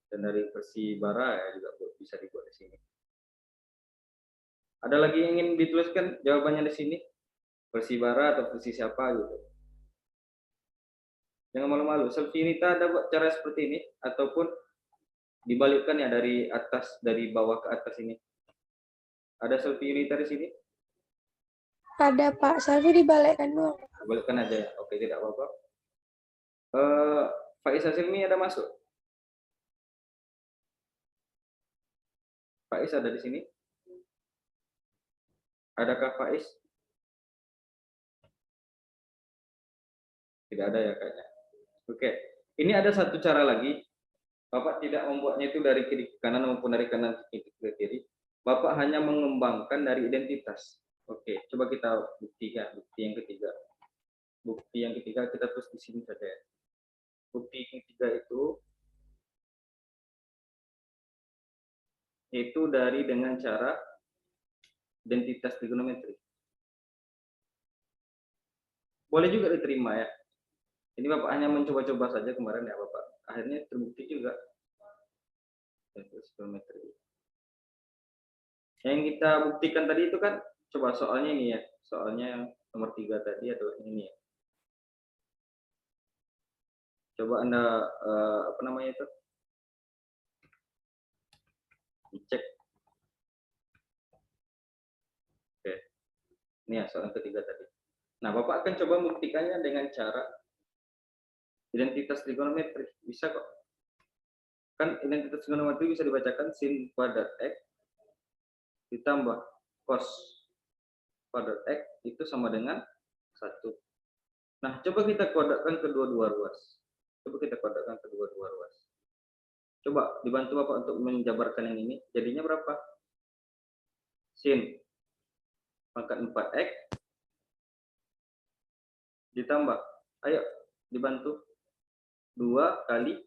S1: Dan dari versi Bara ya juga bisa dibuat di sini. Ada lagi yang ingin dituliskan jawabannya di sini? Versi Bara atau versi siapa gitu. Jangan malu-malu. Selfinita ada buat cara seperti ini ataupun dibalikkan ya dari atas, dari bawah ke atas ini. Ada Selfinita di sini?
S4: Ada Pak, selfie dibalikkan doang.
S1: Balikkan aja ya. Oke, tidak apa-apa. Faiz Hasilmi ada masuk? Faiz ada di sini? Adakah Faiz? Tidak ada ya kayaknya. Oke, ini ada satu cara lagi. Bapak tidak membuatnya itu dari kiri ke kanan maupun dari kanan ke kiri. Bapak hanya mengembangkan dari identitas. Oke, coba kita buktikan. Bukti yang ketiga. Bukti yang ketiga kita terus di sini saja. Bukti yang ketiga itu dari dengan cara identitas trigonometri. Boleh juga diterima ya. Ini Bapak hanya mencoba-coba saja kemarin ya Bapak. Akhirnya terbukti juga. Trigonometri. Yang kita buktikan tadi itu kan, coba soalnya ini ya. Soalnya yang nomor 3 tadi adalah ini ya. Coba Anda apa namanya itu? Dicek. Oke. Ini ya soal ketiga tadi. Nah, Bapak akan coba membuktikannya dengan cara identitas trigonometri. Bisa kok. Kan identitas trigonometri bisa dibacakan sin kuadrat X ditambah cos kuadrat X itu sama dengan 1. Nah, coba kita kuadratkan kedua-dua ruas. Coba kita kuadratkan kedua-dua ruas. Coba dibantu Bapak untuk menjabarkan yang ini. Jadinya berapa? Sin pangkat 4X ditambah, ayo dibantu, 2 kali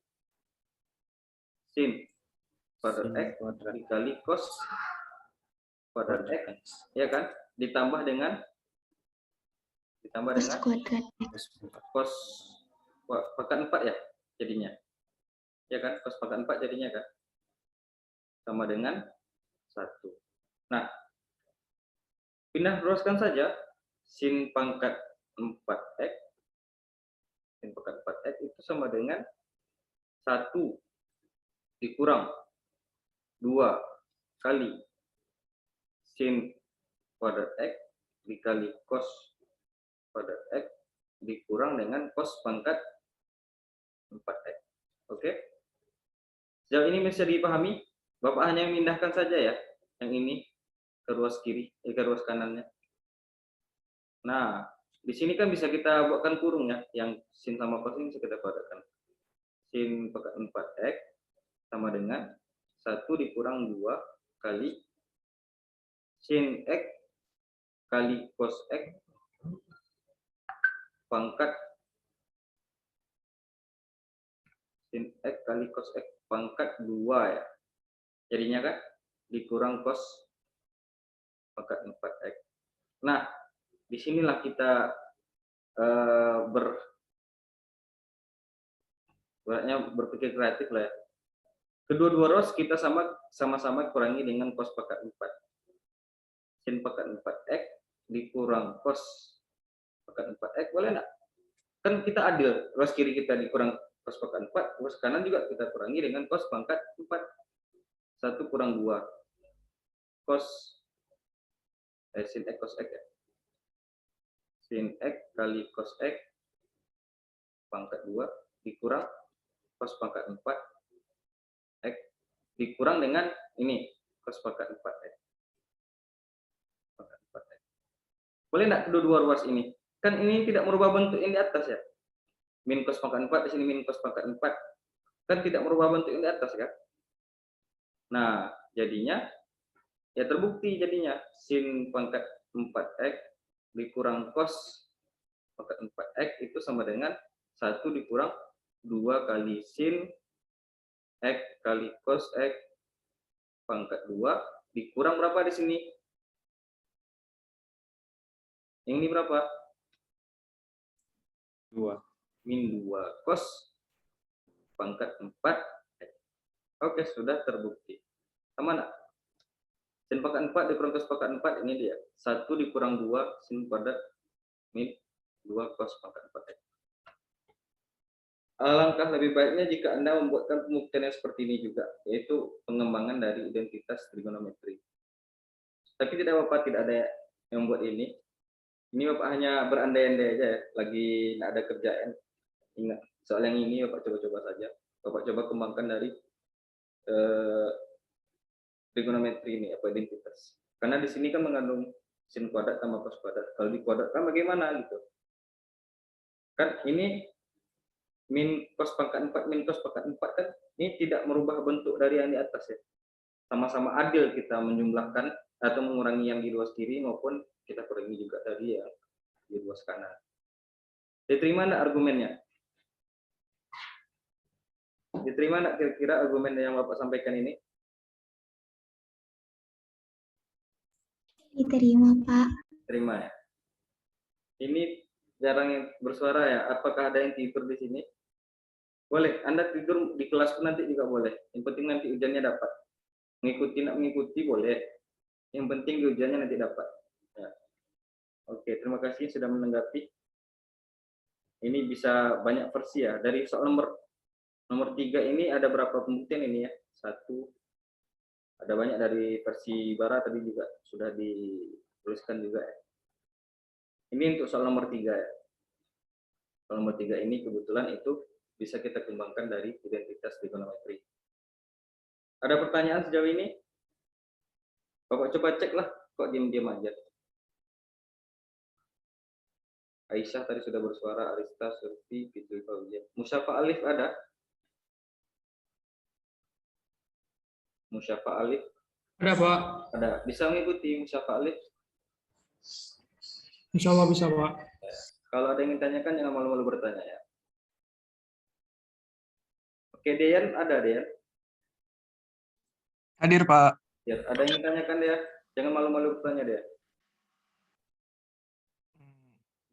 S1: sin kuadrat X dikali cos kuadrat X, ya kan? Ditambah dengan cos pangkat 4 ya jadinya. Ya kan? Cos pangkat 4 jadinya kan? Sama dengan 1. Nah, pindah ruaskan saja sin pangkat 4X. Sin pangkat 4X itu sama dengan 1 dikurang 2 kali sin kuadrat X dikali cos kuadrat X dikurang dengan cos pangkat 4X. Oke? Sejauh ini bisa dipahami? Bapak hanya memindahkan saja ya, yang ini ke ruas kiri, ke ruas kanannya. Nah, di sini kan bisa kita buatkan kurung ya, yang sin sama cos ini bisa kita kuadratkan. Sin pangkat 4X sama dengan 1 dikurang 2 kali sin X kali cos X pangkat sin X kali cos X pangkat 2 ya. Jadinya kan dikurang cos pangkat 4X. Nah, disinilah kita berpikir kreatif lah ya. Kedua-dua ruas kita sama-sama kurangi dengan cos pangkat 4. Sin pangkat 4X dikurang cos pangkat 4X, boleh enggak? Kan kita adil, ruas kiri kita dikurang cos pangkat 4, ruas kanan juga kita kurangi dengan cos pangkat 4. 1 kurang 2 cos sin X cos X ya. Sin X kali cos X pangkat 2 dikurang cos pangkat 4 X dikurang dengan ini cos pangkat 4X. Pangkat 4X. Boleh enggak kedua-dua ruas ini? Kan ini tidak merubah bentuk yang di atas ya. Min cos pangkat 4 di sini min cos pangkat 4. Kan tidak merubah bentuk yang di atas kan? Nah, jadinya ya terbukti jadinya sin pangkat 4X dikurang cos pangkat 4X itu sama dengan 1 dikurang 2 kali sin X kali cos X pangkat 2 dikurang berapa di sini? Yang ini berapa?
S2: 2.
S1: Min 2 cos pangkat 4. Oke, sudah terbukti. Sama enggak? Sin pangkat 4 dikurang cos pangkat 4, ini dia. 1 dikurang 2 sin kuadrat min 2 cos pangkat 4X. Alangkah lebih baiknya jika Anda membuatkan pembuktian yang seperti ini juga, yaitu pengembangan dari identitas trigonometri. Tapi tidak apa-apa, tidak ada yang membuat ini. Ini Bapak hanya berandai-andai aja ya, lagi tidak ada kerjaan. Ingat, soal yang ini Bapak coba-coba saja. Bapak coba kembangkan dari trigonometri ini, apa identitas. Karena di sini kan mengandung sin kuadrat tambah cos kuadrat. Kalau dikuadratkan bagaimana gitu? Kan ini min cos pangkat 4 min cos pangkat 4 kan ini tidak merubah bentuk dari yang di atas ya. Sama-sama adil kita menjumlahkan atau mengurangi yang di ruas kiri maupun kita kurangi juga dari yang di ruas kanan. Diterima enggak argumennya? Diterima enggak kira-kira argumen yang Bapak sampaikan ini?
S5: Diterima, Pak.
S1: Terima ya. Ini jarang yang bersuara ya. Apakah ada yang tidur di sini? Boleh. Anda tidur di kelas pun nanti juga boleh. Yang penting nanti ujiannya dapat. Mengikuti boleh. Yang penting di ujiannya nanti dapat. Ya. Oke, terima kasih sudah menanggapi. Ini bisa banyak versi ya. Dari soal nomor 3 ini ada berapa pembuktian ini ya? 1. Ada banyak dari versi Bara tadi juga sudah dituliskan juga ya. Ini untuk soal nomor 3 ya. Soal nomor 3 ini kebetulan itu bisa kita kembangkan dari identitas trigonometri. Ada pertanyaan sejauh ini? Bapak coba cek lah, kok diam-diam aja. Aisyah tadi sudah bersuara, Arista, Surti, Fitri, Fauzia. Musyafa Alif ada? Musyafa Alif?
S6: Ada, Pak.
S1: Ada. Bisa mengikuti Musyafa Alif?
S6: Insya Allah bisa, Pak.
S1: Kalau ada yang ingin tanyakan, jangan malu-malu bertanya ya. Oke, Deyan, ada Deyan?
S3: Hadir, Pak.
S1: Ya, ada yang ingin tanyakan dia? Jangan malu-malu bertanya dia.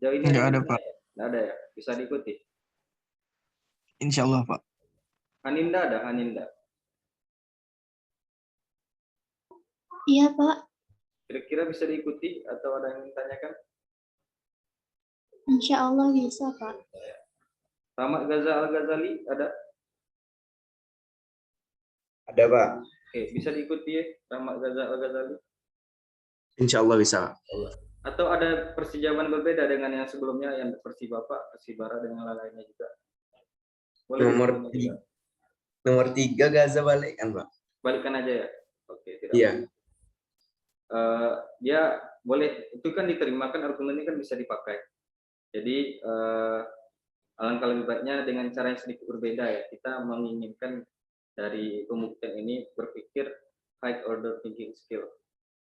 S1: Jauh ini
S3: Nggak ada, Pak.
S1: Nggak ada ya? Bisa diikuti?
S3: Insya Allah, Pak.
S1: Haninda ada? Haninda?
S5: Iya, Pak.
S1: Kira-kira bisa diikuti atau ada yang ingin tanyakan?
S5: Insya Allah bisa, Pak.
S1: Rahmat Gaza Al-Ghazali ada?
S7: Ada, Pak.
S1: Oke, bisa diikuti ya, Rahmat Gaza Al-Ghazali?
S7: Insya Allah bisa.
S1: Atau ada persi jawaban berbeda dengan yang sebelumnya, yang versi Bapak, versi Bara dengan lainnya juga? Boleh
S7: Nomor
S1: dihitungnya juga.
S7: Nomor 3 Gaza balikkan, Pak.
S1: Balikkan aja ya. Oke, tidak.
S7: Iya.
S1: Dia boleh, itu kan diterima, kan argumennya kan bisa dipakai. Jadi alangkah lebih baiknya dengan cara yang sedikit berbeda ya. Kita menginginkan dari pembuktian ini berpikir high order thinking skill.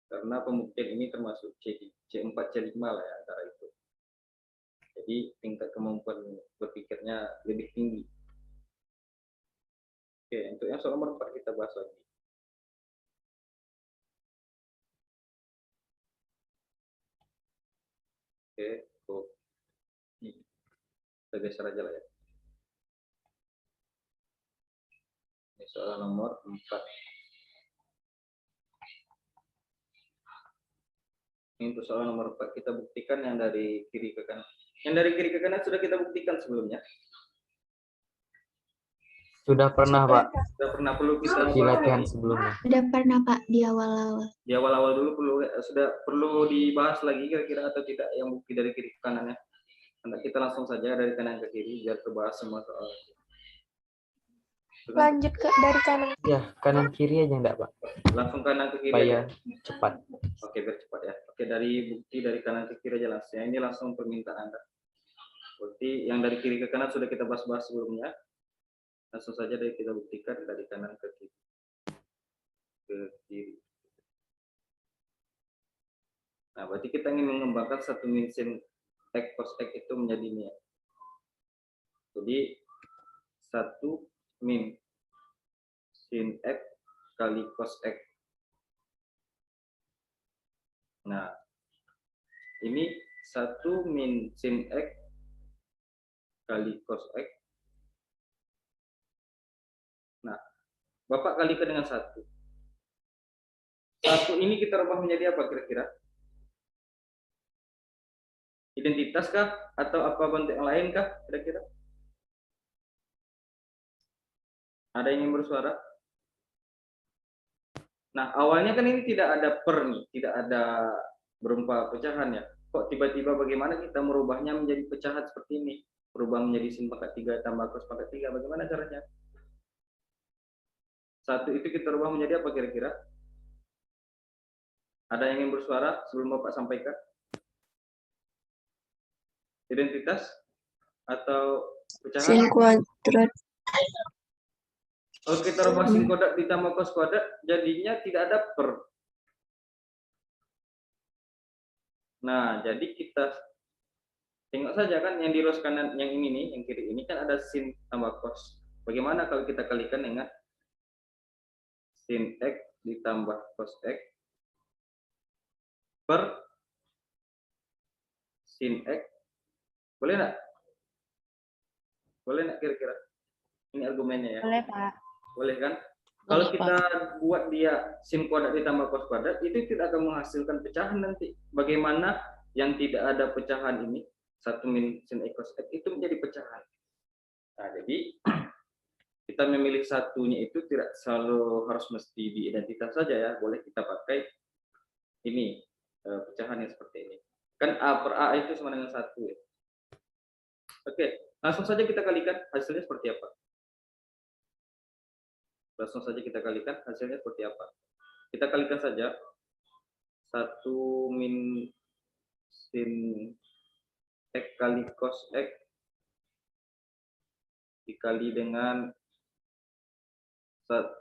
S1: Karena pembuktian ini termasuk C4, C5 lah ya, antara itu. Jadi tingkat kemampuan berpikirnya lebih tinggi. Oke, untuk yang soal nomor 4 kita bahas lagi. Oke, kita geser aja lah ya. Ini soal nomor 4. Ini untuk soal nomor 4 kita buktikan yang dari kiri ke kanan. Yang dari kiri ke kanan sudah kita buktikan sebelumnya.
S6: Sudah pernah, Pak,
S1: Sudah pernah, perlu kita
S6: di
S1: bahas
S6: latihan
S1: lagi.
S6: sebelumnya.
S5: Udah pernah Pak di awal-awal.
S1: Di awal-awal dulu perlu dibahas lagi kira-kira atau tidak yang bukti dari kiri ke kanannya. Nanti kita langsung saja dari kanan ke kiri biar terbahas semua soal.
S8: Lanjut ke dari kanan.
S6: Ya, kanan kiri aja enggak, Pak?
S1: Langsung kanan ke kiri
S6: Supaya
S1: aja.
S6: cepat.
S1: Oke, biar cepat ya. Oke, dari bukti dari kanan ke kiri aja langsung. Ini langsung permintaan. Bukti yang dari kiri ke kanan sudah kita bahas-bahas sebelumnya. Langsung saja dari kita buktikan dari kanan ke kiri. Ke kiri. Nah, berarti kita ingin mengembangkan satu min sin X cos X itu menjadi ini ya. Jadi satu min sin X kali cos X. Nah, ini satu min sin X kali cos X. Nah, Bapak kalikan dengan 1. 1 ini kita rubah menjadi apa kira-kira? Identitas kah? Atau apa bentuk yang lain kah kira-kira? Ada yang ingin bersuara? Nah, awalnya kan ini tidak ada per nih, tidak ada berupa pecahan ya. Kok tiba-tiba bagaimana kita merubahnya menjadi pecahan seperti ini? Berubah menjadi sin pangkat 3 tambah cos pangkat 3, bagaimana caranya? 1 itu kita rubah menjadi apa kira-kira? Ada yang ingin bersuara sebelum Bapak sampaikan? Identitas atau pecahan?
S4: Sin kuadrat.
S1: Kalau kita rubah sin kuadrat ditambah cos kuadrat, jadinya tidak ada per. Nah, jadi kita tengok saja kan yang di rows kanan, yang ini nih, yang kiri ini kan ada sin tambah cos. Bagaimana kalau kita kalikan dengan sin X ditambah cos X per sin X? Boleh nggak? Boleh nggak kira-kira? Ini argumennya ya.
S5: Boleh Pak.
S1: Boleh kan? Kalau kita buat dia sin kuadrat ditambah cos kuadrat, itu tidak akan menghasilkan pecahan nanti. Bagaimana yang tidak ada pecahan ini, 1 min sin X cos X itu menjadi pecahan. Nah, jadi kita memilih satunya itu tidak selalu harus mesti di identitas saja ya. Boleh kita pakai ini, pecahan yang seperti ini. Kan A per A itu sama dengan 1 ya. Oke, langsung saja kita kalikan hasilnya seperti apa. Langsung saja kita kalikan hasilnya seperti apa. Kita kalikan saja 1 min sin X kali cos X dikali dengan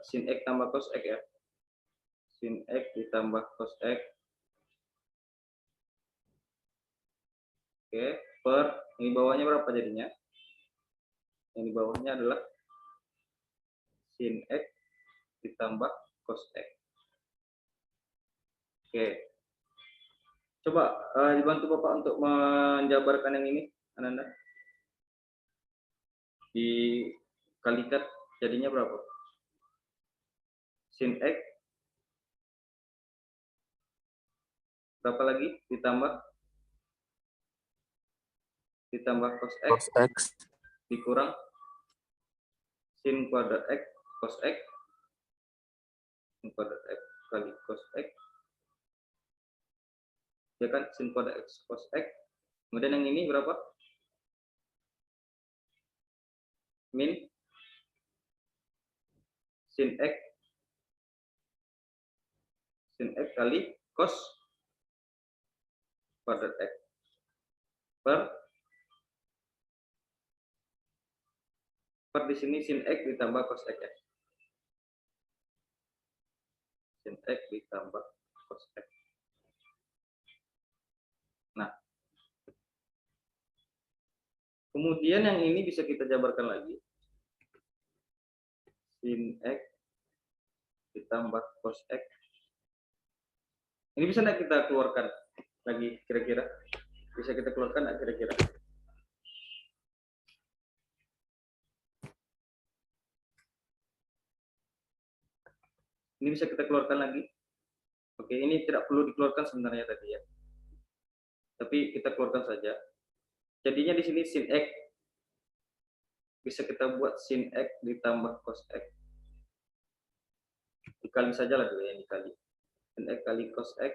S1: sin X tambah cos X ya. Sin X ditambah cos X. Oke, per ini bawahnya berapa jadinya? Yang di bawahnya adalah sin X ditambah cos X. Oke. Coba dibantu Bapak untuk menjabarkan yang ini, Ananda. Dikalikan jadinya berapa? Sin X berapa lagi ditambah cos X dikurang sin kuadrat X cos X, sin kuadrat X kali cos X ya kan, sin kuadrat X cos X. Kemudian yang ini berapa? min sin X kali cos kuadrat X per di sini sin X ditambah cos X ya. Sin X ditambah cos X. Nah, kemudian yang ini bisa kita jabarkan lagi. Sin X ditambah cos X. Ini bisa nggak kita keluarkan lagi kira-kira? Bisa kita keluarkan nggak kira-kira? Ini bisa kita keluarkan lagi. Oke, ini tidak perlu dikeluarkan sebenarnya tadi ya. Tapi kita keluarkan saja. Jadinya di sini sin X bisa kita buat sin X ditambah cos X. Dikali saja lah dulu yang dikali. Sin X kali cos X.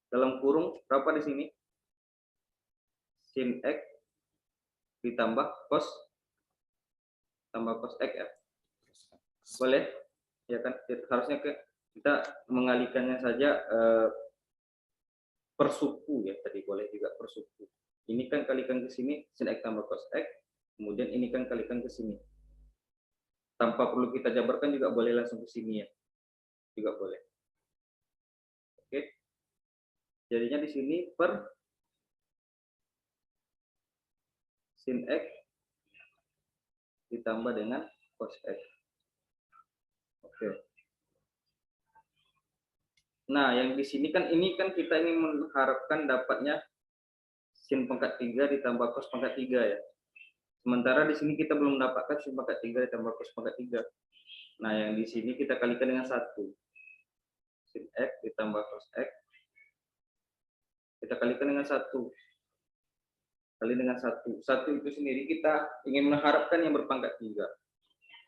S1: Dalam kurung berapa di sini? Sin X ditambah cos X ya. Boleh? Ya kan? Harusnya kita mengalihkannya saja per suku ya, tadi boleh juga per suku. Ini kan kalikan ke sini sin X tambah cos X, kemudian ini kan kalikan ke sini. Tanpa perlu kita jabarkan juga boleh langsung ke sini ya. Juga boleh. Oke. Jadinya di sini per sin X ditambah dengan cos X. Oke. Nah, yang di sini kan ini kan kita ingin mengharapkan dapatnya sin pangkat 3 ditambah cos pangkat 3 ya. Sementara di sini kita belum mendapatkan sin pangkat 3 ditambah cos pangkat 3. Nah, yang di sini kita kalikan dengan 1. Sin X ditambah cos X. Kita kalikan dengan 1. Kali dengan 1. 1 itu sendiri kita ingin mengharapkan yang berpangkat 3.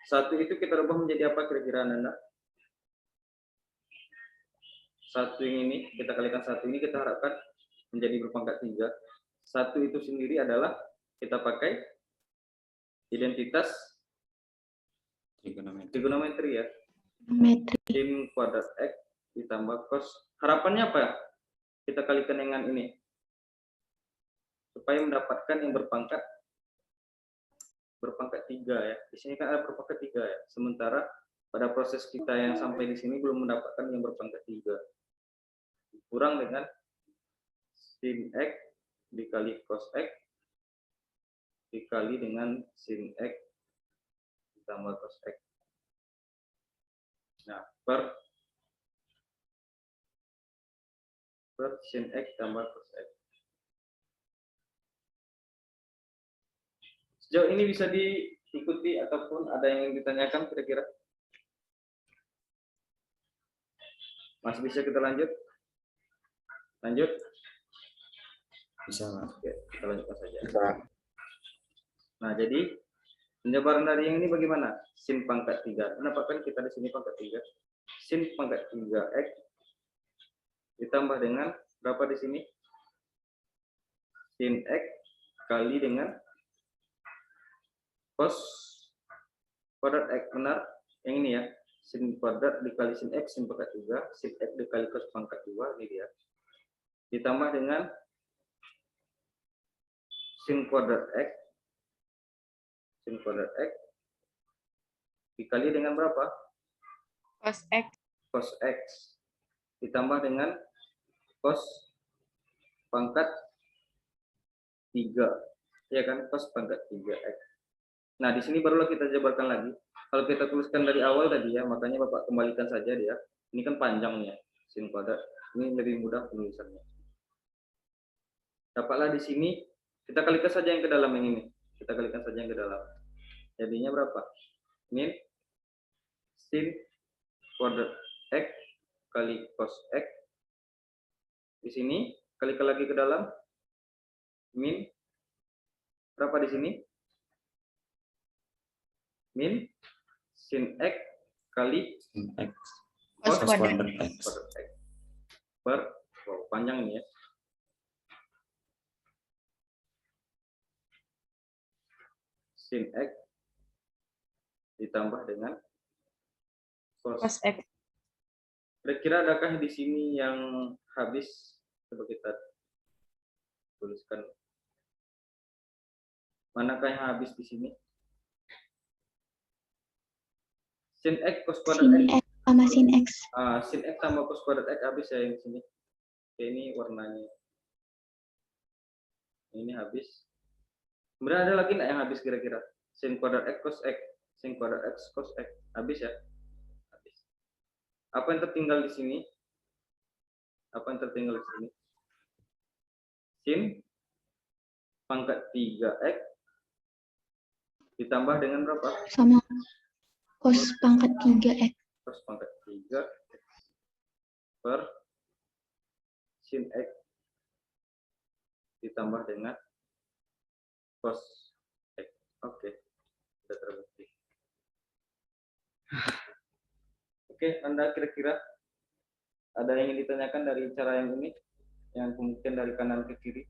S1: 1 itu kita rubah menjadi apa kira-kira Anda? 1 yang ini, kita kalikan 1 ini kita harapkan menjadi berpangkat 3. 1 itu sendiri adalah kita pakai identitas trigonometri ya. Sin kuadrat X ditambah cos. Harapannya apa? Kita kalikan dengan ini. Supaya mendapatkan yang berpangkat 3 ya. Di sini kan ada berpangkat 3 ya. Sementara pada proses kita yang sampai di sini belum mendapatkan yang berpangkat 3. Kurang dengan sin X dikali cos X dikali dengan sin X ditambah cos X. Nah, per sin X tambah cos X. Sejauh ini bisa diikuti ataupun ada yang ingin ditanyakan kira-kira? Masih bisa kita lanjut? Lanjut?
S2: Bisa, Pak.
S1: Oke, kita lanjutkan saja.
S7: Bisa.
S1: Nah, jadi penjabaran dari yang ini bagaimana? Sin pangkat 3. Kenapa kan kita di sini pangkat 3? Sin pangkat 3X ditambah dengan berapa di sini? Sin X kali dengan cos kuadrat X. Benar? Yang ini ya. Sin kuadrat dikali sin X, sin pangkat 3. Sin X dikali cos pangkat 2. Ini dia. Ditambah dengan sin kuadrat X. Sin kuadrat X dikali dengan berapa?
S5: Cos X.
S1: Cos X ditambah dengan cos pangkat 3. Ya kan? Cos pangkat 3X. Nah, di sini barulah kita jabarkan lagi. Kalau kita tuliskan dari awal tadi ya, makanya Bapak kembalikan saja dia. Ini kan panjangnya, sin kuadrat. Ini lebih mudah penulisannya. Dapatlah di sini, kita kalikan saja yang ke dalam yang ini. Kita kalikan saja yang ke dalam. Jadinya berapa? Min sin kuadrat X kali cos X. Di sini kalikan lagi ke dalam. Min berapa di sini? Min sin X kali
S2: X.
S5: Cos
S2: Cos
S5: kuadrat.
S2: kuadrat X.
S1: kuadrat X. Per, wow, panjang ini ya. sin X ditambah dengan cos
S4: Cos X.
S1: Kira-kira adakah di sini yang habis? Coba kita tuliskan. Manakah yang habis di sini? Sin X cos kuadrat
S5: Sin
S1: X.
S5: X sama sin X.
S1: Sin X tambah cos kuadrat X habis ya yang di sini. Oke, ini warnanya. Ini habis. Kemudian ada lagi nggak yang habis kira-kira? Sin kuadrat X cos X. Sin kuadrat X cos X. Habis ya? Habis. Apa yang tertinggal di sini? Apa yang tertinggal di sini? Sin pangkat 3X ditambah dengan berapa?
S5: Sama cos pangkat 3X.
S1: Cos pangkat 3 per sin X ditambah dengan cos X. Oke, sudah terbukti. Oke, Anda kira-kira ada yang ingin ditanyakan dari cara yang ini? Yang kemudian dari kanan ke kiri?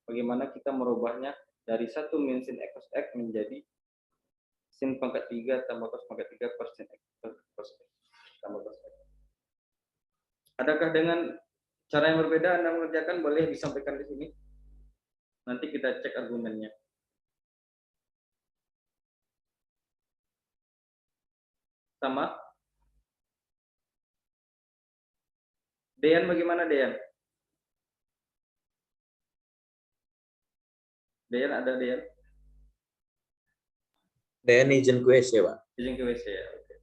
S1: Bagaimana kita merubahnya dari 1 min sin X cos X menjadi sin pangkat 3 tambah cos pangkat 3 per sin X cos X tambah cos X. Adakah dengan cara yang berbeda Anda mengerjakan? Boleh disampaikan di sini. Nanti kita cek argumennya. Sama? Dean bagaimana Dean? Dean ada Dean?
S7: Dan izin QC, Pak.
S1: Izin ke WC ya. Oke.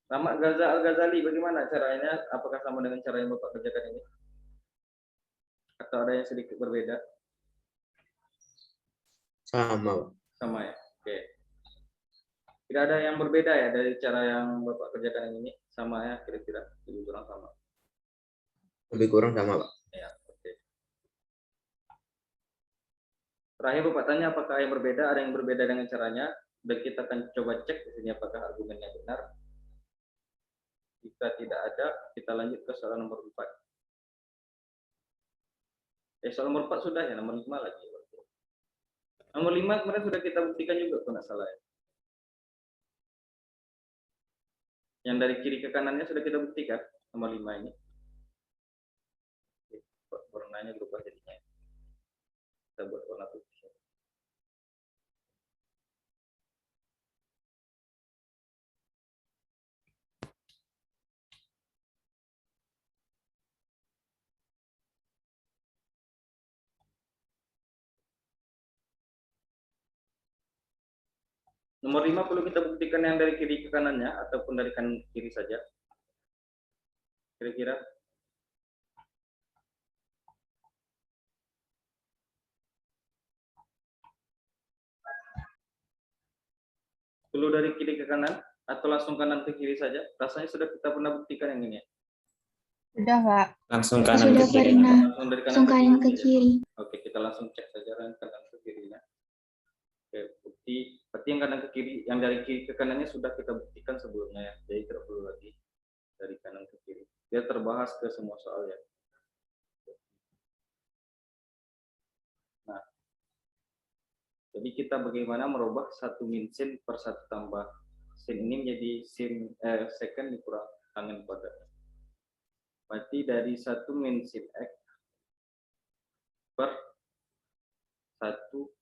S1: Sama Al-Ghazali bagaimana caranya? Apakah sama dengan cara yang Bapak kerjakan ini? Atau ada yang sedikit berbeda?
S7: Sama, Pak.
S1: Sama ya. Oke. Tidak ada yang berbeda ya dari cara yang Bapak kerjakan yang ini? Sama ya kira-kira? Lebih kurang sama.
S7: Lebih kurang sama, Pak.
S1: Ya, oke. Terakhir Bapak tanya apakah yang berbeda, ada yang berbeda dengan caranya, dan kita akan coba cek di sini apakah argumennya benar. Jika tidak ada, kita lanjut ke soal nomor 4. Soal nomor 4 sudah ya, nomor 5 lagi. Nomor 5 kemarin sudah kita buktikan juga kalau nggak salah ya. Yang dari kiri ke kanannya sudah kita buktikan, nomor 5 ini. Warnanya berubah jadinya. Kita buat warna putih. Nomor 5 perlu kita buktikan yang dari kiri ke kanannya ataupun dari kanan ke kiri saja. Kira-kira perlu dari kiri ke kanan atau langsung kanan ke kiri saja? Rasanya sudah kita pernah buktikan yang ini ya.
S4: Sudah, Pak.
S2: Langsung kanan
S5: Sudah
S2: ke kiri.
S5: pernah.
S1: Langsung dari
S5: Langsung kanan ke kiri.
S1: Oke, kita langsung cek saja kanan ke kirinya. Oke, bukti. Berarti yang kanan ke kiri, yang dari kiri ke kanannya sudah kita buktikan sebelumnya ya. Jadi tidak perlu lagi dari kanan ke kiri. Dia terbahas ke semua soal ya. Nah, jadi kita bagaimana merubah 1 min sin per 1 tambah sin ini menjadi sin second dikurang tangen kuadrat. Berarti dari 1 min sin X per 1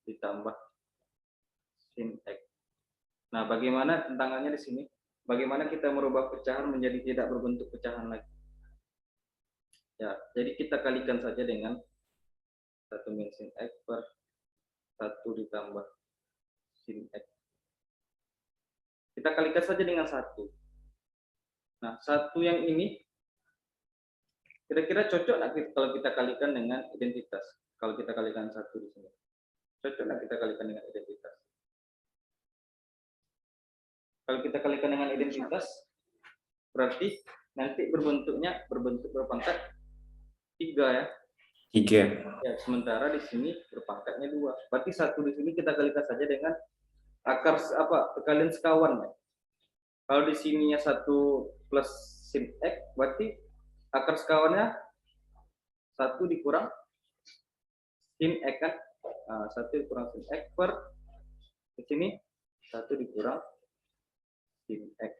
S1: ditambah sin X. Nah, bagaimana tantangannya di sini? Bagaimana kita merubah pecahan menjadi tidak berbentuk pecahan lagi? Ya, jadi kita kalikan saja dengan 1 min sin X per 1 ditambah sin X. Kita kalikan saja dengan 1. Nah, 1 yang ini kira-kira cocok nggak kalau kita kalikan dengan identitas? Kalau kita kalikan 1 di sini. Cocok nggak kita kalikan dengan identitas? Kalau kita kalikan dengan identitas, berarti nanti berbentuk berpangkat 3 ya.
S2: 3.
S1: Ya, sementara di sini berpangkatnya 2. Berarti 1 di sini kita kalikan saja dengan akar perkalian sekawan ya. Kalau di sininya 1 plus sin X, berarti akar sekawannya 1 dikurang sin X kan. Nah, 1 dikurang sin X per di sini 1 dikurang sin X.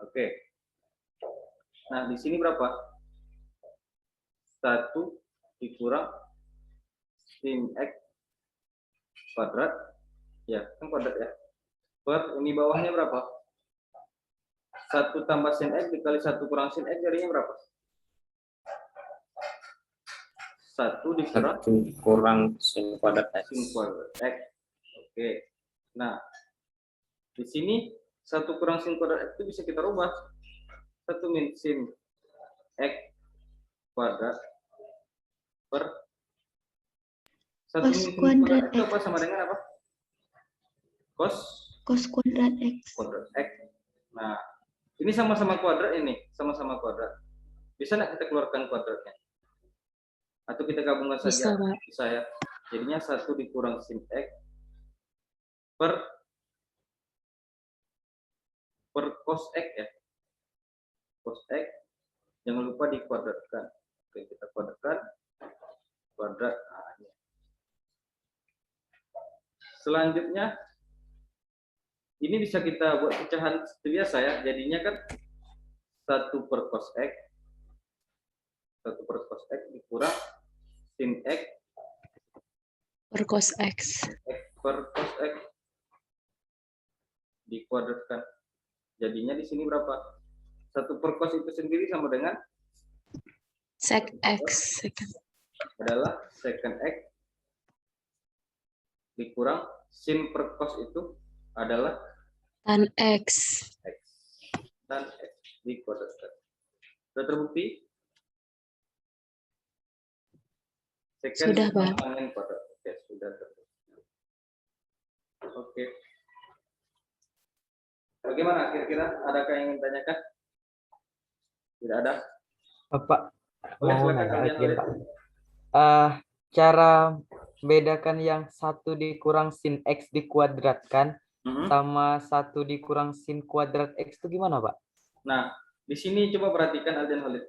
S1: Oke. Nah, di sini berapa? 1 dikurang sin X kuadrat. Ya, kan kuadrat ya. Per ini bawahnya berapa? 1 tambah sin X dikali 1 kurang sin X jadinya berapa? 1 dikurang
S2: 1 kurang sin kuadrat X.
S1: sin kuadrat X. Oke. Nah, di sini 1 kurang sin kuadrat X itu bisa kita rubah. 1 min sin X kuadrat per 1 min
S5: Cos
S1: sin
S5: kuadrat
S1: kuadrat itu
S5: X.
S1: apa sama dengan apa? Cos
S5: Cos kuadrat X.
S1: kuadrat X. Nah, ini sama-sama kuadrat ini, sama-sama kuadrat. Bisa nggak kita keluarkan kuadratnya? Atau kita gabungkan
S4: Bisa,
S1: saja?
S4: Pak.
S1: Bisa ya. Jadinya 1 dikurang sin X per cos X ya. Cos X. Jangan lupa dikuadratkan. Oke, kita kuadratkan. Kuadrat. Nah, ini. Selanjutnya, ini bisa kita buat pecahan seperti biasa ya. Jadinya kan 1 per cos X. 1 per cos X dikurang sin X
S4: Per cos X.
S1: X per cos X dikuadratkan. Jadinya di sini berapa? 1 per cos itu sendiri sama dengan
S4: Sec X.
S1: adalah secant X dikurang sin per cos itu adalah
S4: Tan X.
S1: X dan X dikuadratkan. Sudah terbukti? Secant
S4: Sudah,
S1: sama
S4: Pak.
S1: tan kuadrat. Oke, sudah terbukti. Oke. Bagaimana kira-kira? Adakah yang ingin tanyakan? Tidak ada.
S6: Pak,
S1: Boleh
S6: mau
S1: silakan
S6: nanya
S1: kalian.
S6: lagi Pak. Cara bedakan yang 1 dikurang sin X dikuadratkan sama 1 dikurang sin kuadrat X itu gimana, Pak?
S1: Nah, di sini coba perhatikan Aldian Khalid.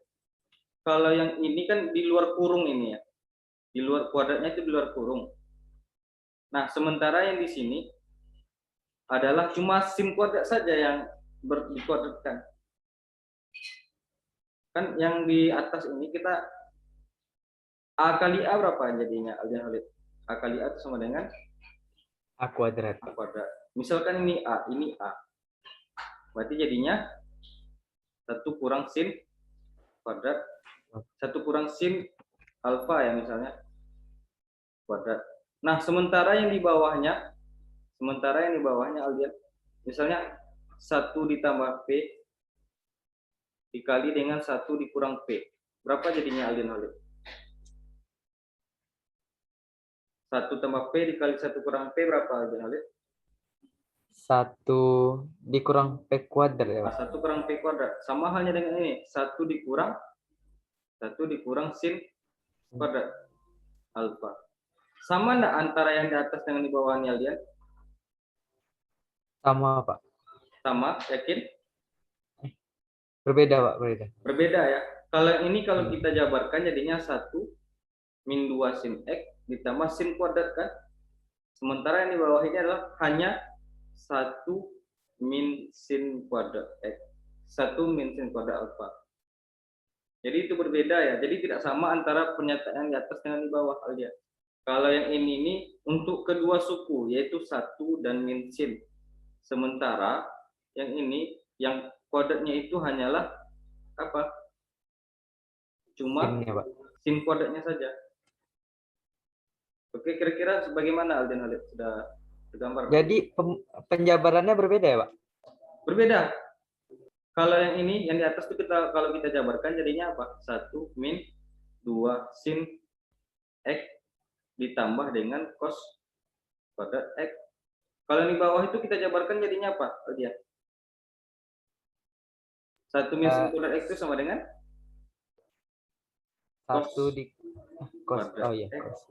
S1: Kalau yang ini kan di luar kurung ini ya. Di luar kuadratnya itu di luar kurung. Nah, sementara yang di sini adalah cuma sin kuadrat saja yang dikuadratkan. Kan yang di atas ini kita A kali A berapa jadinya Aldian Khalid? A kali A itu sama dengan
S6: A kuadrat.
S1: A kuadrat. Misalkan ini A, ini A. Berarti jadinya 1 kurang sin kuadrat, 1 kurang sin alfa ya misalnya kuadrat. Nah, sementara yang di bawahnya Aldian, misalnya 1 ditambah P dikali dengan 1 dikurang P. Berapa jadinya Aldian Khalid? 1 tambah P dikali 1 kurang P berapa Aldian Khalid?
S6: 1 dikurang P kuadrat ya,
S1: Nah,
S6: Pak?
S1: 1 kurang P kuadrat. Sama halnya dengan ini, 1 dikurang sin kuadrat alfa. Sama enggak antara yang di atas dengan di bawahnya Aldian?
S6: Sama, Pak.
S1: Sama, yakin?
S6: Berbeda, Pak, berbeda.
S1: Berbeda ya. Kalau kita jabarkan jadinya 1 min 2 sin X ditambah sin kuadrat kan. Sementara yang di bawah ini adalah hanya 1 min sin kuadrat X. 1 min sin kuadrat alfa. Jadi itu berbeda ya. Jadi tidak sama antara pernyataan di atas dengan di bawah Aldian. Kalau yang ini untuk kedua suku yaitu 1 dan min sin. Sementara yang ini yang kuadratnya itu hanyalah apa? Cuma
S6: Sinnya, Pak.
S1: sin kuadratnya saja. Oke, kira-kira sebagaimana Aldian Khalid sudah tergambar?
S6: Jadi penjabarannya berbeda ya, Pak?
S1: Berbeda. Kalau yang ini yang di atas itu kalau kita jabarkan jadinya apa? 1 min 2 sin X ditambah dengan cos kuadrat X. Kalau di bawah itu kita jabarkan jadinya apa? Aldian? 1 min sin kuadrat X itu sama dengan
S6: 1 di cos. Oh iya,
S1: X.
S6: cos.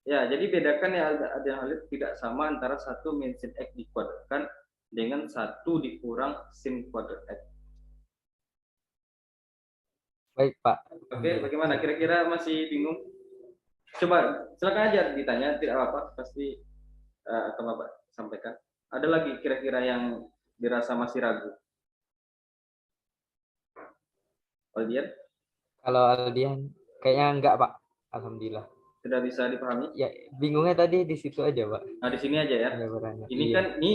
S1: Ya, jadi bedakan ya Aldian Khalid tidak sama antara 1 min sin X dikuadratkan dengan 1 dikurang sin kuadrat X.
S6: Baik, Pak.
S1: Oke, bagaimana? Kira-kira masih bingung? Coba silakan aja ditanya, tidak apa-apa, pasti akan Bapak sampaikan. Ada lagi kira-kira yang dirasa masih ragu? Aldian,
S6: Kalau Aldian kayaknya enggak, Pak. Alhamdulillah.
S1: sudah bisa dipahami?
S6: Ya, bingungnya tadi di situ aja, Pak.
S1: Nah, di sini aja ya.
S6: Penyebutannya.
S1: Ini
S6: Iya.
S1: kan, ini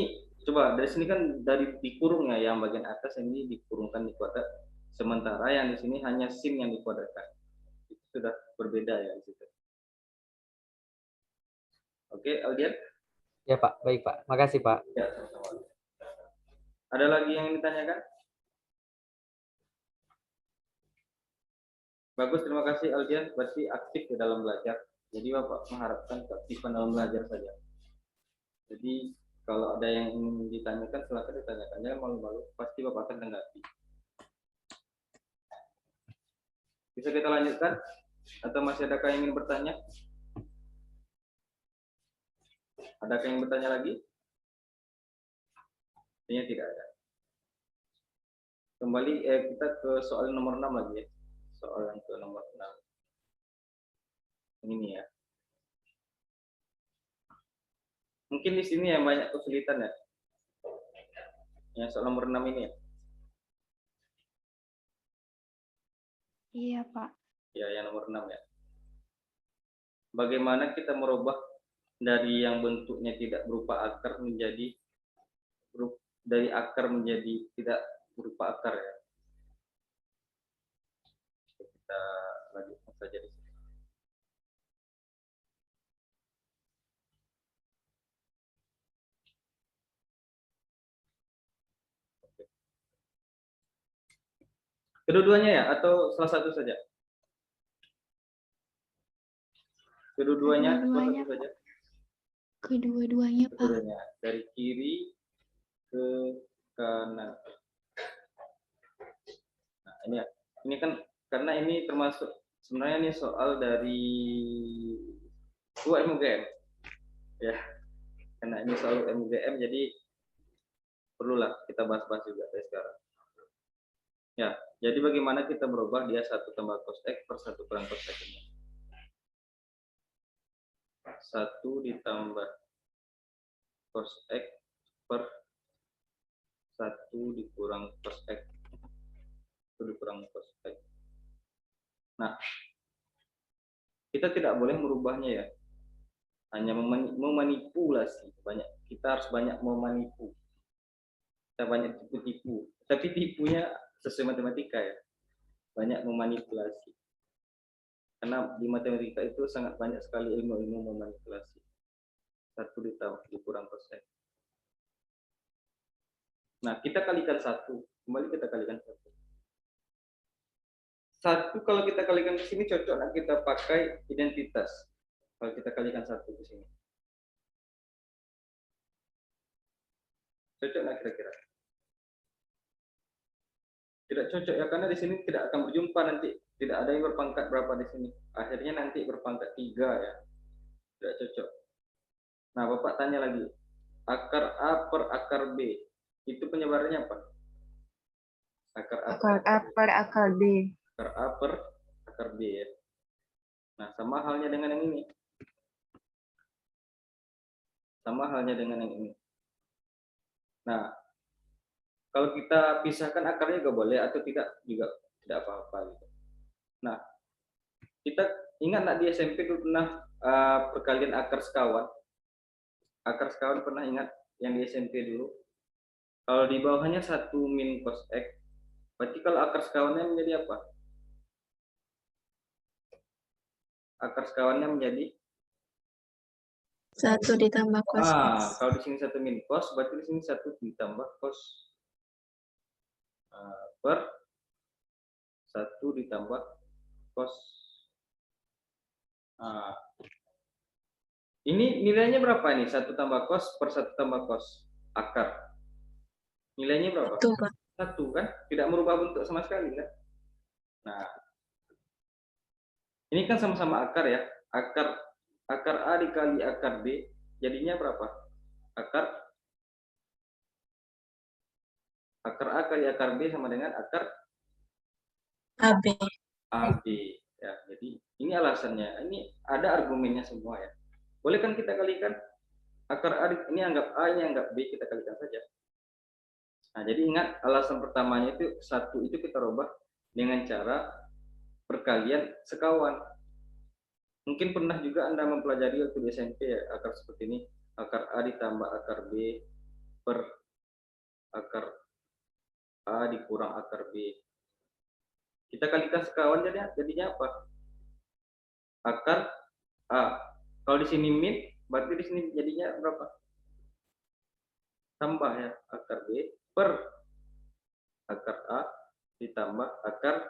S1: coba dari sini kan dari dikurung ya, yang bagian atas ini dikurungkan di kuadrat. Sementara yang di sini hanya sin yang dikuadratkan. Itu sudah berbeda ya di situ. Oke, Aldian?
S6: Ya, Pak. Baik, Pak. Makasih, Pak.
S1: Ya, sama-sama. Ada lagi yang ditanyakan? Bagus, terima kasih Aldian. Berarti aktif di dalam belajar. Jadi Bapak mengharapkan keaktifan dalam belajar saja. Jadi kalau ada yang ingin ditanyakan, silakan ditanyakan. Jangan malu-malu, pasti Bapak akan tanggapi. Bisa kita lanjutkan? Atau masih adakah yang ingin bertanya? Adakah yang bertanya lagi? Kayaknya tidak ada. Kembali kita ke soal nomor 6 lagi ya. Soal yang ke nomor 6. Ini ya. Mungkin di sini yang banyak kesulitan ya. Yang soal nomor 6 ini ya.
S5: Iya, Pak.
S1: Ya, yang nomor 6 ya. Bagaimana kita merubah dari yang bentuknya tidak berupa akar menjadi dari akar menjadi tidak berupa akar ya. Kita lanjutkan saja di sini. Oke. Kedua-duanya ya atau salah satu saja? Kedua-duanya atau
S5: Kedua-duanya,
S1: satu saja?
S5: Kedua-duanya, Pak.
S1: Kedua-duanya dari kiri ke kanan. Nah, ini kan karena ini termasuk sebenarnya ini soal dari UMGM ya, karena ini soal UMGM jadi perlulah kita bahas-bahas juga dari sekarang ya. Jadi bagaimana kita merubah dia 1 tambah cos X per 1 kurang cos X ini, 1 ditambah cos X per 1 dikurang cos X, 1 dikurang cos X. Nah, kita tidak boleh merubahnya ya, hanya memanipulasi. Kita harus banyak memanipu, kita banyak tipu-tipu, tapi tipunya sesuai matematika ya, banyak memanipulasi, karena di matematika itu sangat banyak sekali ilmu-ilmu memanipulasi. 1 ditambah dikurang cos X. Nah, kita kalikan 1, kembali kita kalikan 1. 1 kalau kita kalikan ke sini cocok, nah kita pakai identitas. Kalau kita kalikan 1 ke sini, cocok nggak kira-kira? Tidak cocok ya, karena di sini tidak akan berjumpa nanti. Tidak ada yang berpangkat berapa di sini. Akhirnya nanti berpangkat 3 ya. Tidak cocok. Nah, Bapak tanya lagi. Akar A per akar B. Itu penyebarannya apa? Akar A per
S4: akar B.
S1: akar A per akar B ya. Nah, sama halnya dengan yang ini. Sama halnya dengan yang ini. Nah, kalau kita pisahkan akarnya juga boleh atau tidak juga tidak apa-apa gitu. Nah, kita ingat nggak di SMP itu pernah perkalian akar sekawan? Akar sekawan pernah ingat yang di SMP dulu? Kalau di bawahnya 1 min cos X, berarti kalau akar sekawannya menjadi apa? Akar sekawannya menjadi
S4: 1 ditambah cos X.
S1: kalau di sini 1 min cos, berarti di sini 1 ditambah cos per 1 ditambah cos. Ini nilainya berapa nih? 1 tambah cos per 1 tambah cos akar. Nilainya berapa?
S4: 1, Pak.
S1: 1 kan? Tidak merubah bentuk sama sekali kan? Nah, ini kan sama-sama akar ya. Akar A dikali akar B, jadinya berapa? Akar A kali akar B sama dengan akar
S4: AB.
S1: AB. Ya, jadi ini alasannya. Ini ada argumennya semua ya. Boleh kan kita kalikan akar A ini anggap A, ini anggap B, kita kalikan saja. Nah, jadi ingat alasan pertamanya itu satu itu kita rubah dengan cara perkalian sekawan. Mungkin pernah juga Anda mempelajari waktu di SMP ya, akar seperti ini. Akar A ditambah akar B per akar A dikurang akar B. Kita kalikan sekawan jadinya apa? Akar A. Kalau di sini min, berarti di sini jadinya berapa? Tambah ya, akar B per akar A ditambah akar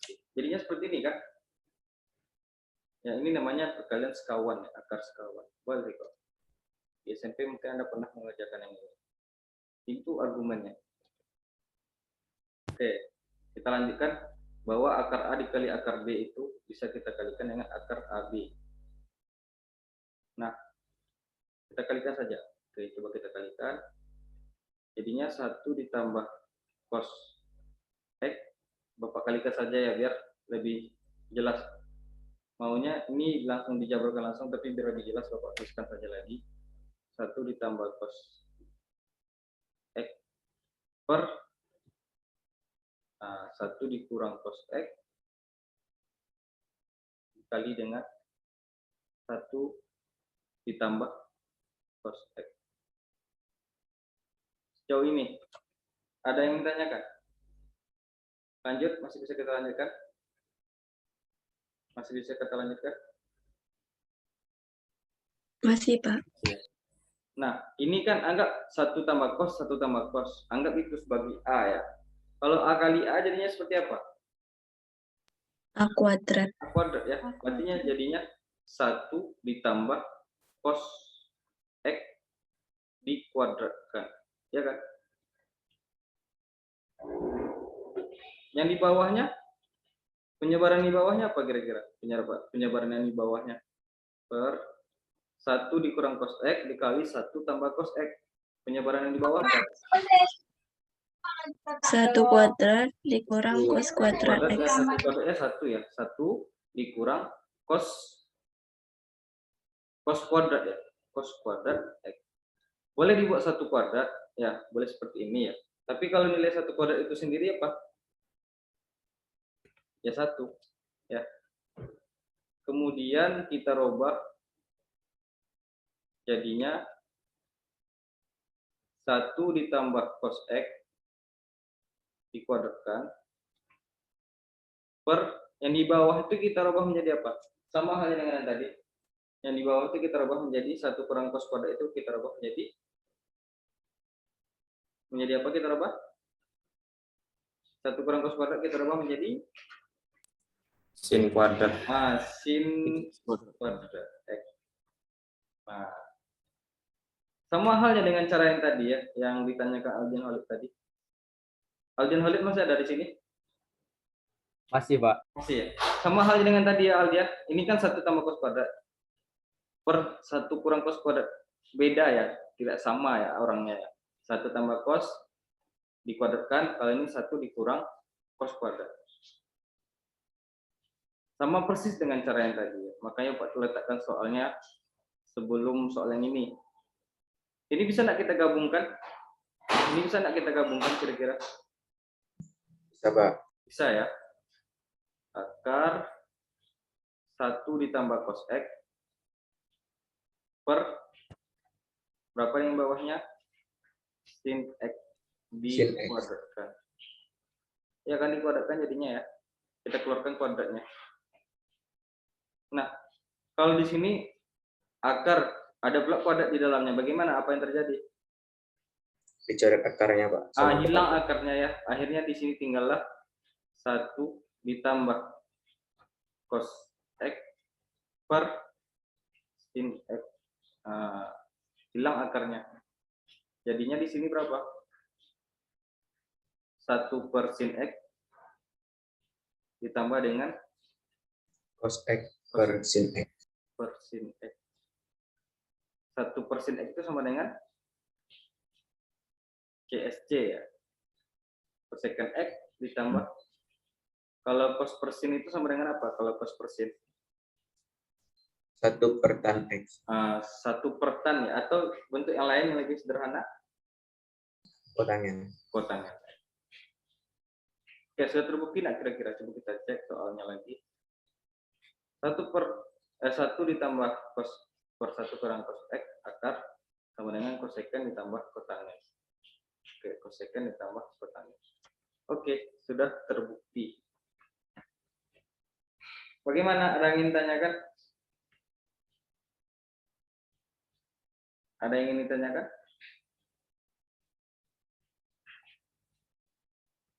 S1: C. Jadinya seperti ini kan? Ya, ini namanya perkalian sekawan, ya, akar sekawan. Boleh kok. Di SMP mungkin Anda pernah mengerjakan yang ini. Itu argumennya. Oke, kita lanjutkan bahwa akar A dikali akar B itu bisa kita kalikan dengan akar AB. Nah, kita kalikan saja. Oke, coba kita kalikan. Jadinya 1 ditambah cos X. Bapak kalikan saja ya, biar lebih jelas. Maunya ini langsung dijabarkan langsung, tapi biar lebih jelas Bapak tuliskan saja lagi. 1 ditambah cos X per 1 dikurang cos X dikali dengan 1 ditambah cos X. Sejauh ini ada yang ditanyakan? Lanjut, masih bisa kita lanjutkan? Masih bisa kita lanjutkan?
S4: Masih, Pak.
S1: Nah, ini kan anggap 1 tambah cos, 1 tambah cos. Anggap itu sebagai A ya. Kalau A kali A jadinya seperti apa?
S4: A kuadrat.
S1: A kuadrat ya. Artinya jadinya 1 ditambah cos X dikuadratkan. Ya kan? Yang di bawahnya, penyebaran di bawahnya apa kira-kira? Penyebaran yang di bawahnya per 1 dikurang cos X dikali 1 tambah cos X. Penyebaran yang di bawah apa?
S4: 1 kuadrat dikurang cos kuadrat
S1: Kuadrat
S4: X.
S1: ya, 1 kuadratnya 1 ya. 1 dikurang cos kuadrat ya. Cos kuadrat X. Boleh dibuat 1 kuadrat ya, boleh seperti ini ya. Tapi kalau nilai 1 kuadrat itu sendiri apa? Ya 1 ya. Kemudian kita rubah jadinya 1 ditambah cos X dikuadratkan per yang di bawah itu kita rubah menjadi apa? Sama halnya dengan yang tadi. Yang di bawah itu kita rubah menjadi 1 kurang cos kuadrat itu kita rubah menjadi apa kita rubah? 1 kurang cos kuadrat kita rubah menjadi
S2: sin kuadrat.
S1: sin kuadrat X. Nah, sama halnya dengan cara yang tadi ya, yang ditanyakan Aldian Holid tadi. Aldian Holid masih ada di sini?
S6: Masih, Pak.
S1: Masih ya. Sama halnya dengan tadi ya Aldian. Ini kan 1 tambah cos kuadrat per 1 kurang cos kuadrat. Beda ya, tidak sama ya orangnya. 1 tambah cos dikuadratkan, kalau ini 1 dikurang cos kuadrat. Sama persis dengan cara yang tadi ya. Makanya Pak letakkan soalnya sebelum soal yang ini. Ini bisa nggak kita gabungkan? Ini bisa nggak kita gabungkan kira-kira?
S7: Bisa, Pak.
S1: Bisa ya. Akar 1 ditambah cos X per berapa yang bawahnya? Sin X dikuadratkan. Ya kan dikuadratkan jadinya ya. Kita keluarkan kuadratnya. Nah, kalau di sini akar ada pula kuadrat di dalamnya. Bagaimana? Apa yang terjadi?
S7: Dicoret akarnya, Pak.
S1: Hilang akarnya ya. Akhirnya di sini tinggallah 1 ditambah cos X per sin X. Hilang akarnya. Jadinya di sini berapa? 1 per sin X ditambah dengan
S7: Cos X per sin X.
S1: per sin X. 1 per sin X itu sama dengan CSC ya. Per secant X ditambah Kalau cos per sin itu sama dengan apa? Kalau cos per sin?
S7: 1 per tan X.
S1: 1 per tan ya, atau bentuk yang lain yang lebih sederhana?
S7: Kotangen.
S1: Kotangen. Oke, sudah terbukti nggak kira-kira? Coba kita cek soalnya lagi. 1 ditambah cos per 1 kurang cos X akar sama dengan cosecant ditambah kotangen. Oke, cosecant ditambah kotangen. Oke, sudah terbukti. Bagaimana? Ada yang ingin tanyakan? Ada yang ingin ditanyakan?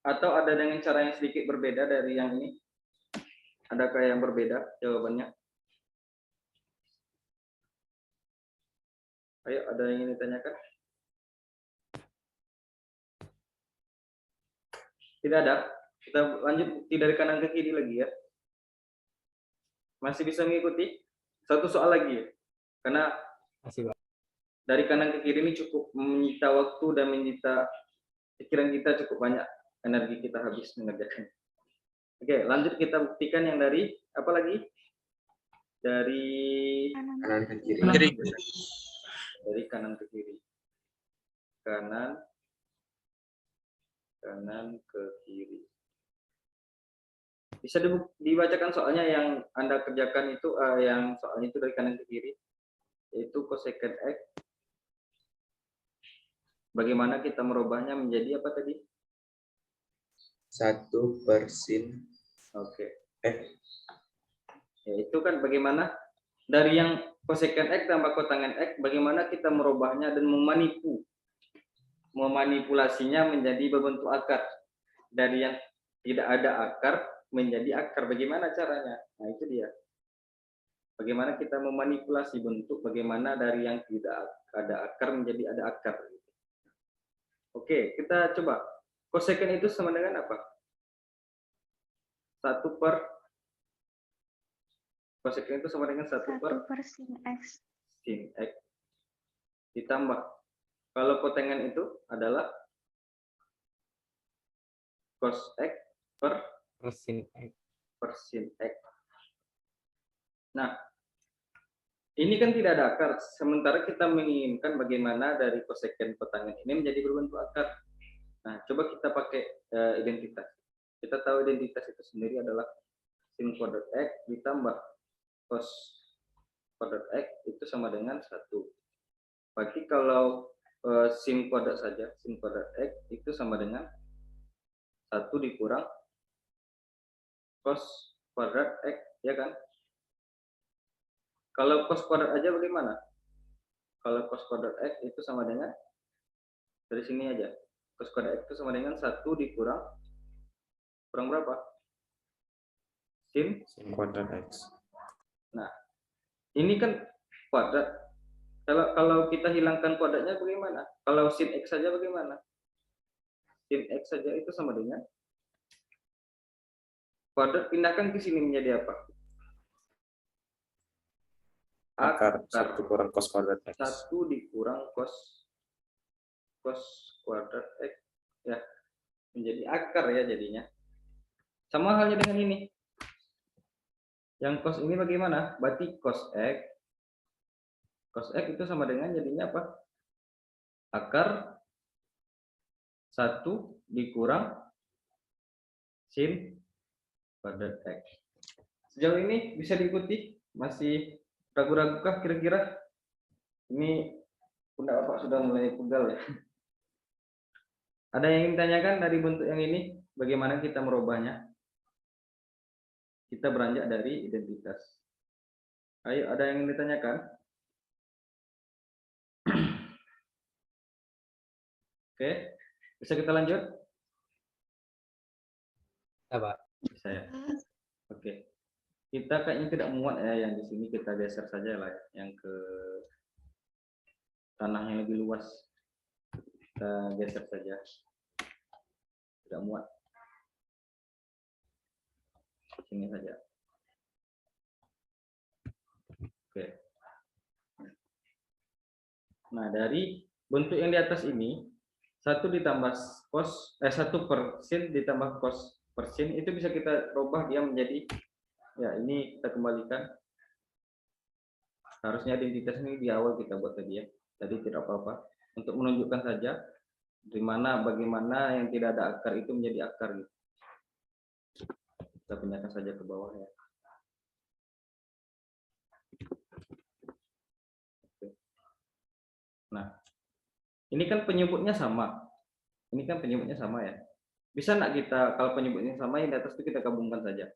S1: Atau ada dengan cara yang sedikit berbeda dari yang ini? Adakah yang berbeda jawabannya? Ayo, ada yang ingin ditanyakan? Tidak ada. Kita lanjut bukti dari kanan ke kiri lagi ya. Masih bisa mengikuti? Satu soal lagi ya. Karena
S6: Masih, Pak.
S1: dari kanan ke kiri ini cukup menyita waktu dan menyita pikiran kita, cukup banyak energi kita habis mengerjakan. Oke, lanjut kita buktikan yang dari apa lagi? Dari
S7: Kanan ke kiri.
S1: dari kanan ke kiri. Kanan ke kiri. Bisa dibacakan soalnya yang Anda kerjakan itu, yang soalnya itu dari kanan ke kiri, yaitu cosecant X. Bagaimana kita merubahnya menjadi apa tadi?
S7: 1 per sin
S1: Oke.
S7: X.
S1: Ya, itu kan bagaimana dari yang cosecant X tambah kotangen X, bagaimana kita merubahnya dan memanipulasinya menjadi berbentuk akar. Dari yang tidak ada akar menjadi akar. Bagaimana caranya? Nah, itu dia. Bagaimana kita memanipulasi bentuk, bagaimana dari yang tidak ada akar menjadi ada akar. Oke, kita coba. Cosecant itu sama dengan apa? 1 per cosecant itu sama dengan 1 per
S5: sin X.
S1: sin X ditambah, kalau kotangen itu adalah cos X per
S6: Sin X.
S1: sin X. Nah, ini kan tidak ada akar, sementara kita menginginkan bagaimana dari cosecant kotangen ini menjadi berbentuk akar. Nah, coba kita pakai identitas. Kita tahu identitas itu sendiri adalah sin kuadrat X ditambah cos kuadrat X itu sama dengan 1. Berarti kalau sin kuadrat saja, sin kuadrat X itu sama dengan 1 dikurang cos kuadrat X, ya kan? Kalau cos kuadrat aja bagaimana? Kalau cos kuadrat X itu sama dengan, dari sini aja, cos kuadrat X itu sama dengan 1 dikurang berapa? Sin
S2: kuadrat X.
S1: Nah, ini kan kuadrat. Kalau kita hilangkan kuadratnya bagaimana? Kalau sin X saja bagaimana? Sin X saja itu sama dengan kuadrat, pindahkan ke sini menjadi apa?
S2: Akar 1 kurang cos kuadrat X.
S1: 1 dikurang cos kuadrat X. Ya, menjadi akar ya jadinya. Sama halnya dengan ini. Yang cos ini bagaimana? Berarti cos X. Cos X itu sama dengan jadinya apa? Akar 1 dikurang sin kuadrat X. Sejauh ini bisa diikuti? Masih ragu-ragukah kira-kira? Ini pundak Bapak sudah mulai pegal ya. Ada yang ingin tanyakan dari bentuk yang ini? Bagaimana kita merubahnya? Kita beranjak dari identitas. Ayo, ada yang ingin ditanyakan? Oke, bisa kita lanjut?
S6: Ya, Pak.
S1: Bisa ya. Oke, kita kayaknya tidak muat ya yang di sini, kita geser saja lah ya, yang ke tanah yang lebih luas. Kita geser saja. Tidak muat. Sini saja. Oke. Nah, dari bentuk yang di atas ini, 1 ditambah cos, 1 per sin ditambah cos persen itu bisa kita rubah dia menjadi, ya ini kita kembalikan. Harusnya identitas ini di awal kita buat tadi ya. Tadi tidak apa-apa. Untuk menunjukkan saja di mana bagaimana yang tidak ada akar itu menjadi akar gitu. Kita pindahkan saja ke bawah ya. Nah, ini kan penyebutnya sama. Ini kan penyebutnya sama ya. Bisa nggak kita, kalau penyebutnya sama, yang di atas itu kita gabungkan saja.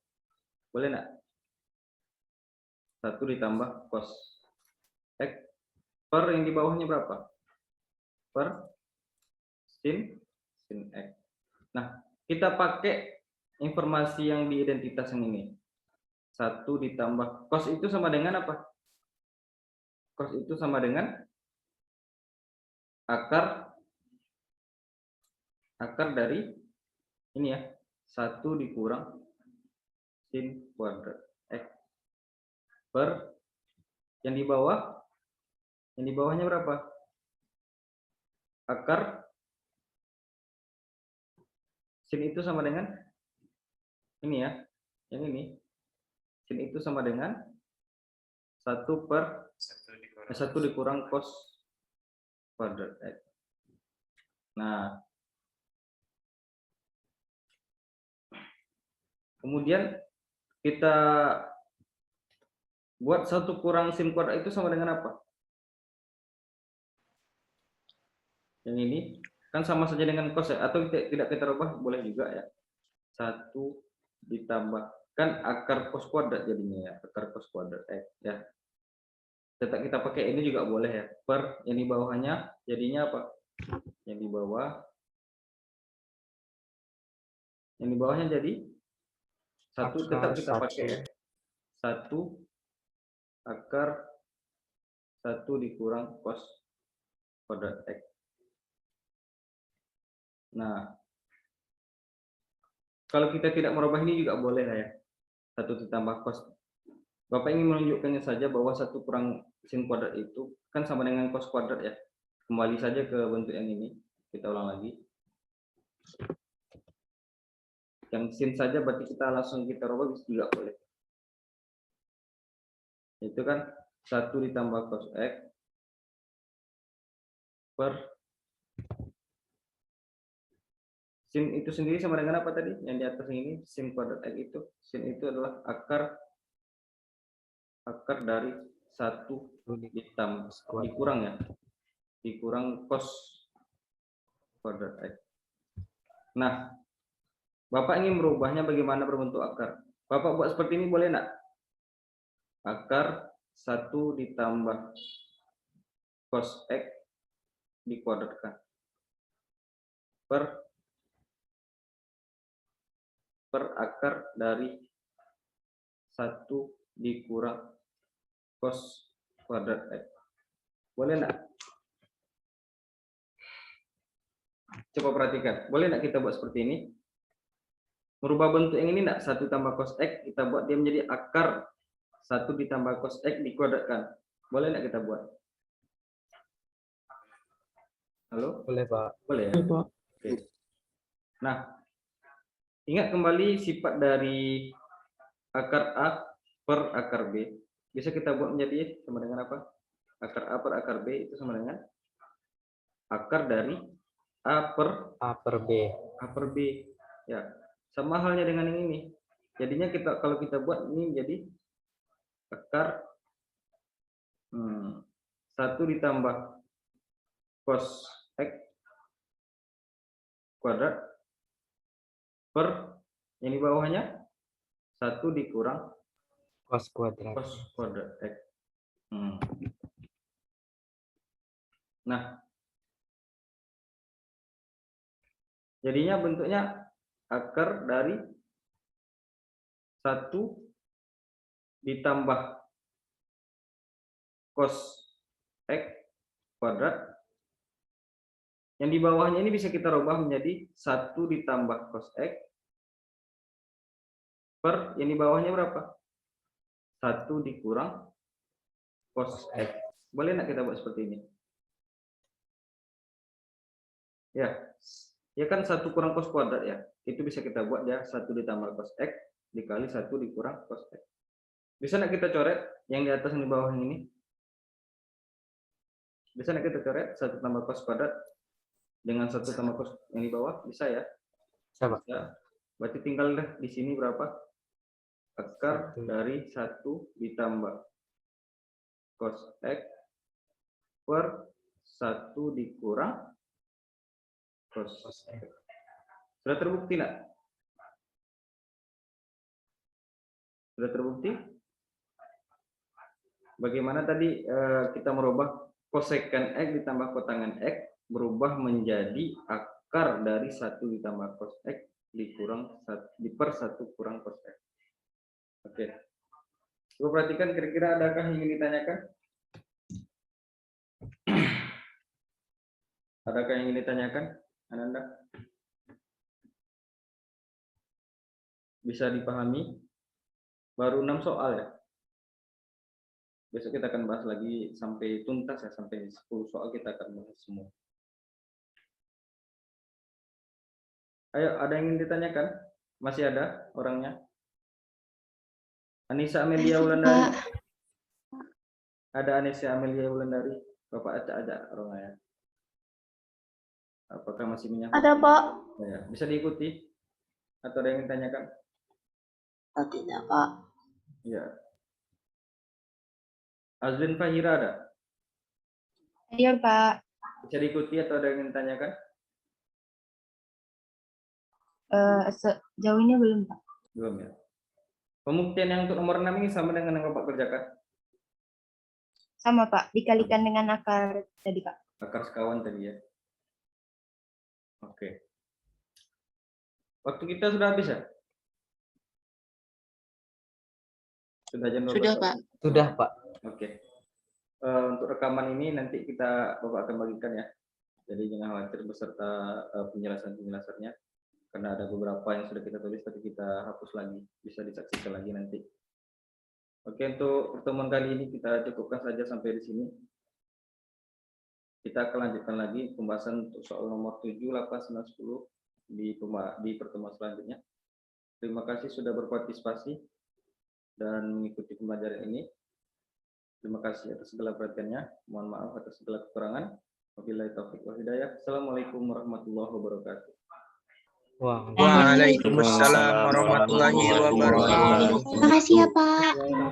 S1: Boleh nggak? 1 ditambah cos X per yang di bawahnya berapa? Per sin X. Nah, kita pakai informasi yang di identitas yang ini. 1 ditambah cos itu sama dengan apa? Cos itu sama dengan akar dari ini ya, 1 dikurang sin kuadrat X per yang di bawah, yang di bawahnya berapa? Akar sin itu sama dengan ini ya, yang ini. Sin itu sama dengan 1 dikurang cos kuadrat X. Nah, kemudian kita buat 1 kurang sin kuadrat itu sama dengan apa? Yang ini kan sama saja dengan cos ya, atau tidak kita rubah boleh juga ya. 1 ditambah, kan akar cos kuadrat jadinya ya, akar cos kuadrat X ya. Tetap kita pakai ini juga boleh ya, per yang di bawahnya jadinya apa? Yang di bawah, yang di bawahnya jadi 1, tetap kita pakai ya. 1 akar 1 dikurang cos kuadrat X. Nah, kalau kita tidak merubah ini juga boleh lah ya. 1 ditambah cos. Bapak ingin menunjukkannya saja bahwa 1 kurang sin kuadrat itu kan sama dengan cos kuadrat ya. Kembali saja ke bentuk yang ini. Kita ulang lagi. Yang sin saja berarti kita langsung kita rubah juga boleh. Itu kan 1 ditambah cos X per sin itu sendiri sama dengan apa tadi? Yang di atas ini sin kuadrat X itu. Sin itu adalah akar dari 1 ditambah dikurang ya. Dikurang cos kuadrat X. Nah, Bapak ingin merubahnya bagaimana berbentuk akar? Bapak buat seperti ini boleh enggak? Akar 1 ditambah cos X dikuadratkan per akar dari 1 dikurang cos kuadrat X. Boleh enggak? Coba perhatikan. Boleh enggak kita buat seperti ini? Merubah bentuk yang ini enggak? 1 tambah cos X, kita buat dia menjadi akar 1 ditambah cos X dikuadratkan. Boleh enggak kita buat? Halo?
S6: Boleh, Pak.
S1: Boleh ya? Oke. Nah, ingat kembali sifat dari akar A per akar B. Bisa kita buat menjadi sama dengan apa? Akar A per akar B itu sama dengan akar dari A per
S6: B.
S1: A per B. Ya, sama halnya dengan yang ini. Jadinya kita kalau kita buat ini menjadi akar 1 ditambah cos X kuadrat per yang di bawahnya 1 dikurang
S6: Cos kuadrat.
S1: X. Nah, jadinya bentuknya akar dari 1 ditambah cos X kuadrat. Yang di bawahnya ini bisa kita rubah menjadi 1 ditambah cos X per yang di bawahnya berapa? 1 dikurang cos X. Boleh nggak kita buat seperti ini? Ya, Ya kan 1 kurang cos kuadrat ya. Itu bisa kita buat ya 1 ditambah cos X dikali 1 dikurang cos X. Bisa nggak kita coret yang di atas dan di bawah yang ini? Bisa nggak kita coret 1 tambah cos kuadrat dengan 1 tambah cos yang di bawah? Bisa ya?
S6: Bisa, Pak.
S1: Ya. Berarti tinggal deh di sini berapa? Akar dari 1 ditambah cos X per 1 dikurang cos X. Sudah terbukti nggak? Sudah terbukti? Bagaimana tadi kita merubah kosekan X ditambah kotangan X berubah menjadi akar dari 1 ditambah cos X dikurang per 1 kurang cos X. Oke. Coba perhatikan kira-kira adakah yang ingin ditanyakan? Adakah yang ingin ditanyakan? Ananda? Bisa dipahami? Baru 6 soal ya? Besok kita akan bahas lagi sampai tuntas ya, sampai 10 soal kita akan bahas semua. Ayo, ada yang ingin ditanyakan? Masih ada orangnya? Anissa Amelia Wulandari. Ada Anissa Amelia Wulandari. Bapak acak-acak orangnya. Apakah masih menyapa?
S8: Ada, Pak.
S1: Ya, bisa diikuti? Atau ada yang ingin ditanyakan?
S8: Oh, tidak, Pak.
S1: Ya. Azlin Fahira ada?
S5: Iya, Pak.
S1: Bisa diikuti atau ada yang ingin ditanyakan?
S5: Sejauh ini belum, Pak.
S1: Belum ya. Pembuktian yang untuk nomor 6 ini sama dengan yang Bapak kerjakan?
S5: Sama, Pak. Dikalikan dengan akar tadi, Pak.
S1: Akar sekawan tadi ya. Oke. Waktu kita sudah habis ya? Sudah jam 12?
S8: Sudah, Pak.
S6: Sudah, Pak.
S1: Oke. Untuk rekaman ini nanti Bapak akan bagikan ya. Jadi jangan khawatir beserta penjelasan-penjelasannya. Karena ada beberapa yang sudah kita tulis tapi kita hapus lagi. Bisa disaksikan lagi nanti. Oke, untuk pertemuan kali ini kita cukupkan saja sampai di sini. Kita akan lanjutkan lagi pembahasan untuk soal nomor 7, 8, 9, 10 di pertemuan selanjutnya. Terima kasih sudah berpartisipasi dan mengikuti pembelajaran ini. Terima kasih atas segala perhatiannya. Mohon maaf atas segala kekurangan. Wabillahi taufiq wal hidayah. Assalamualaikum warahmatullahi wabarakatuh.
S3: Waalaikumsalam warahmatullahi wabarakatuh.
S8: Terima kasih ya, Pak.
S1: Ya,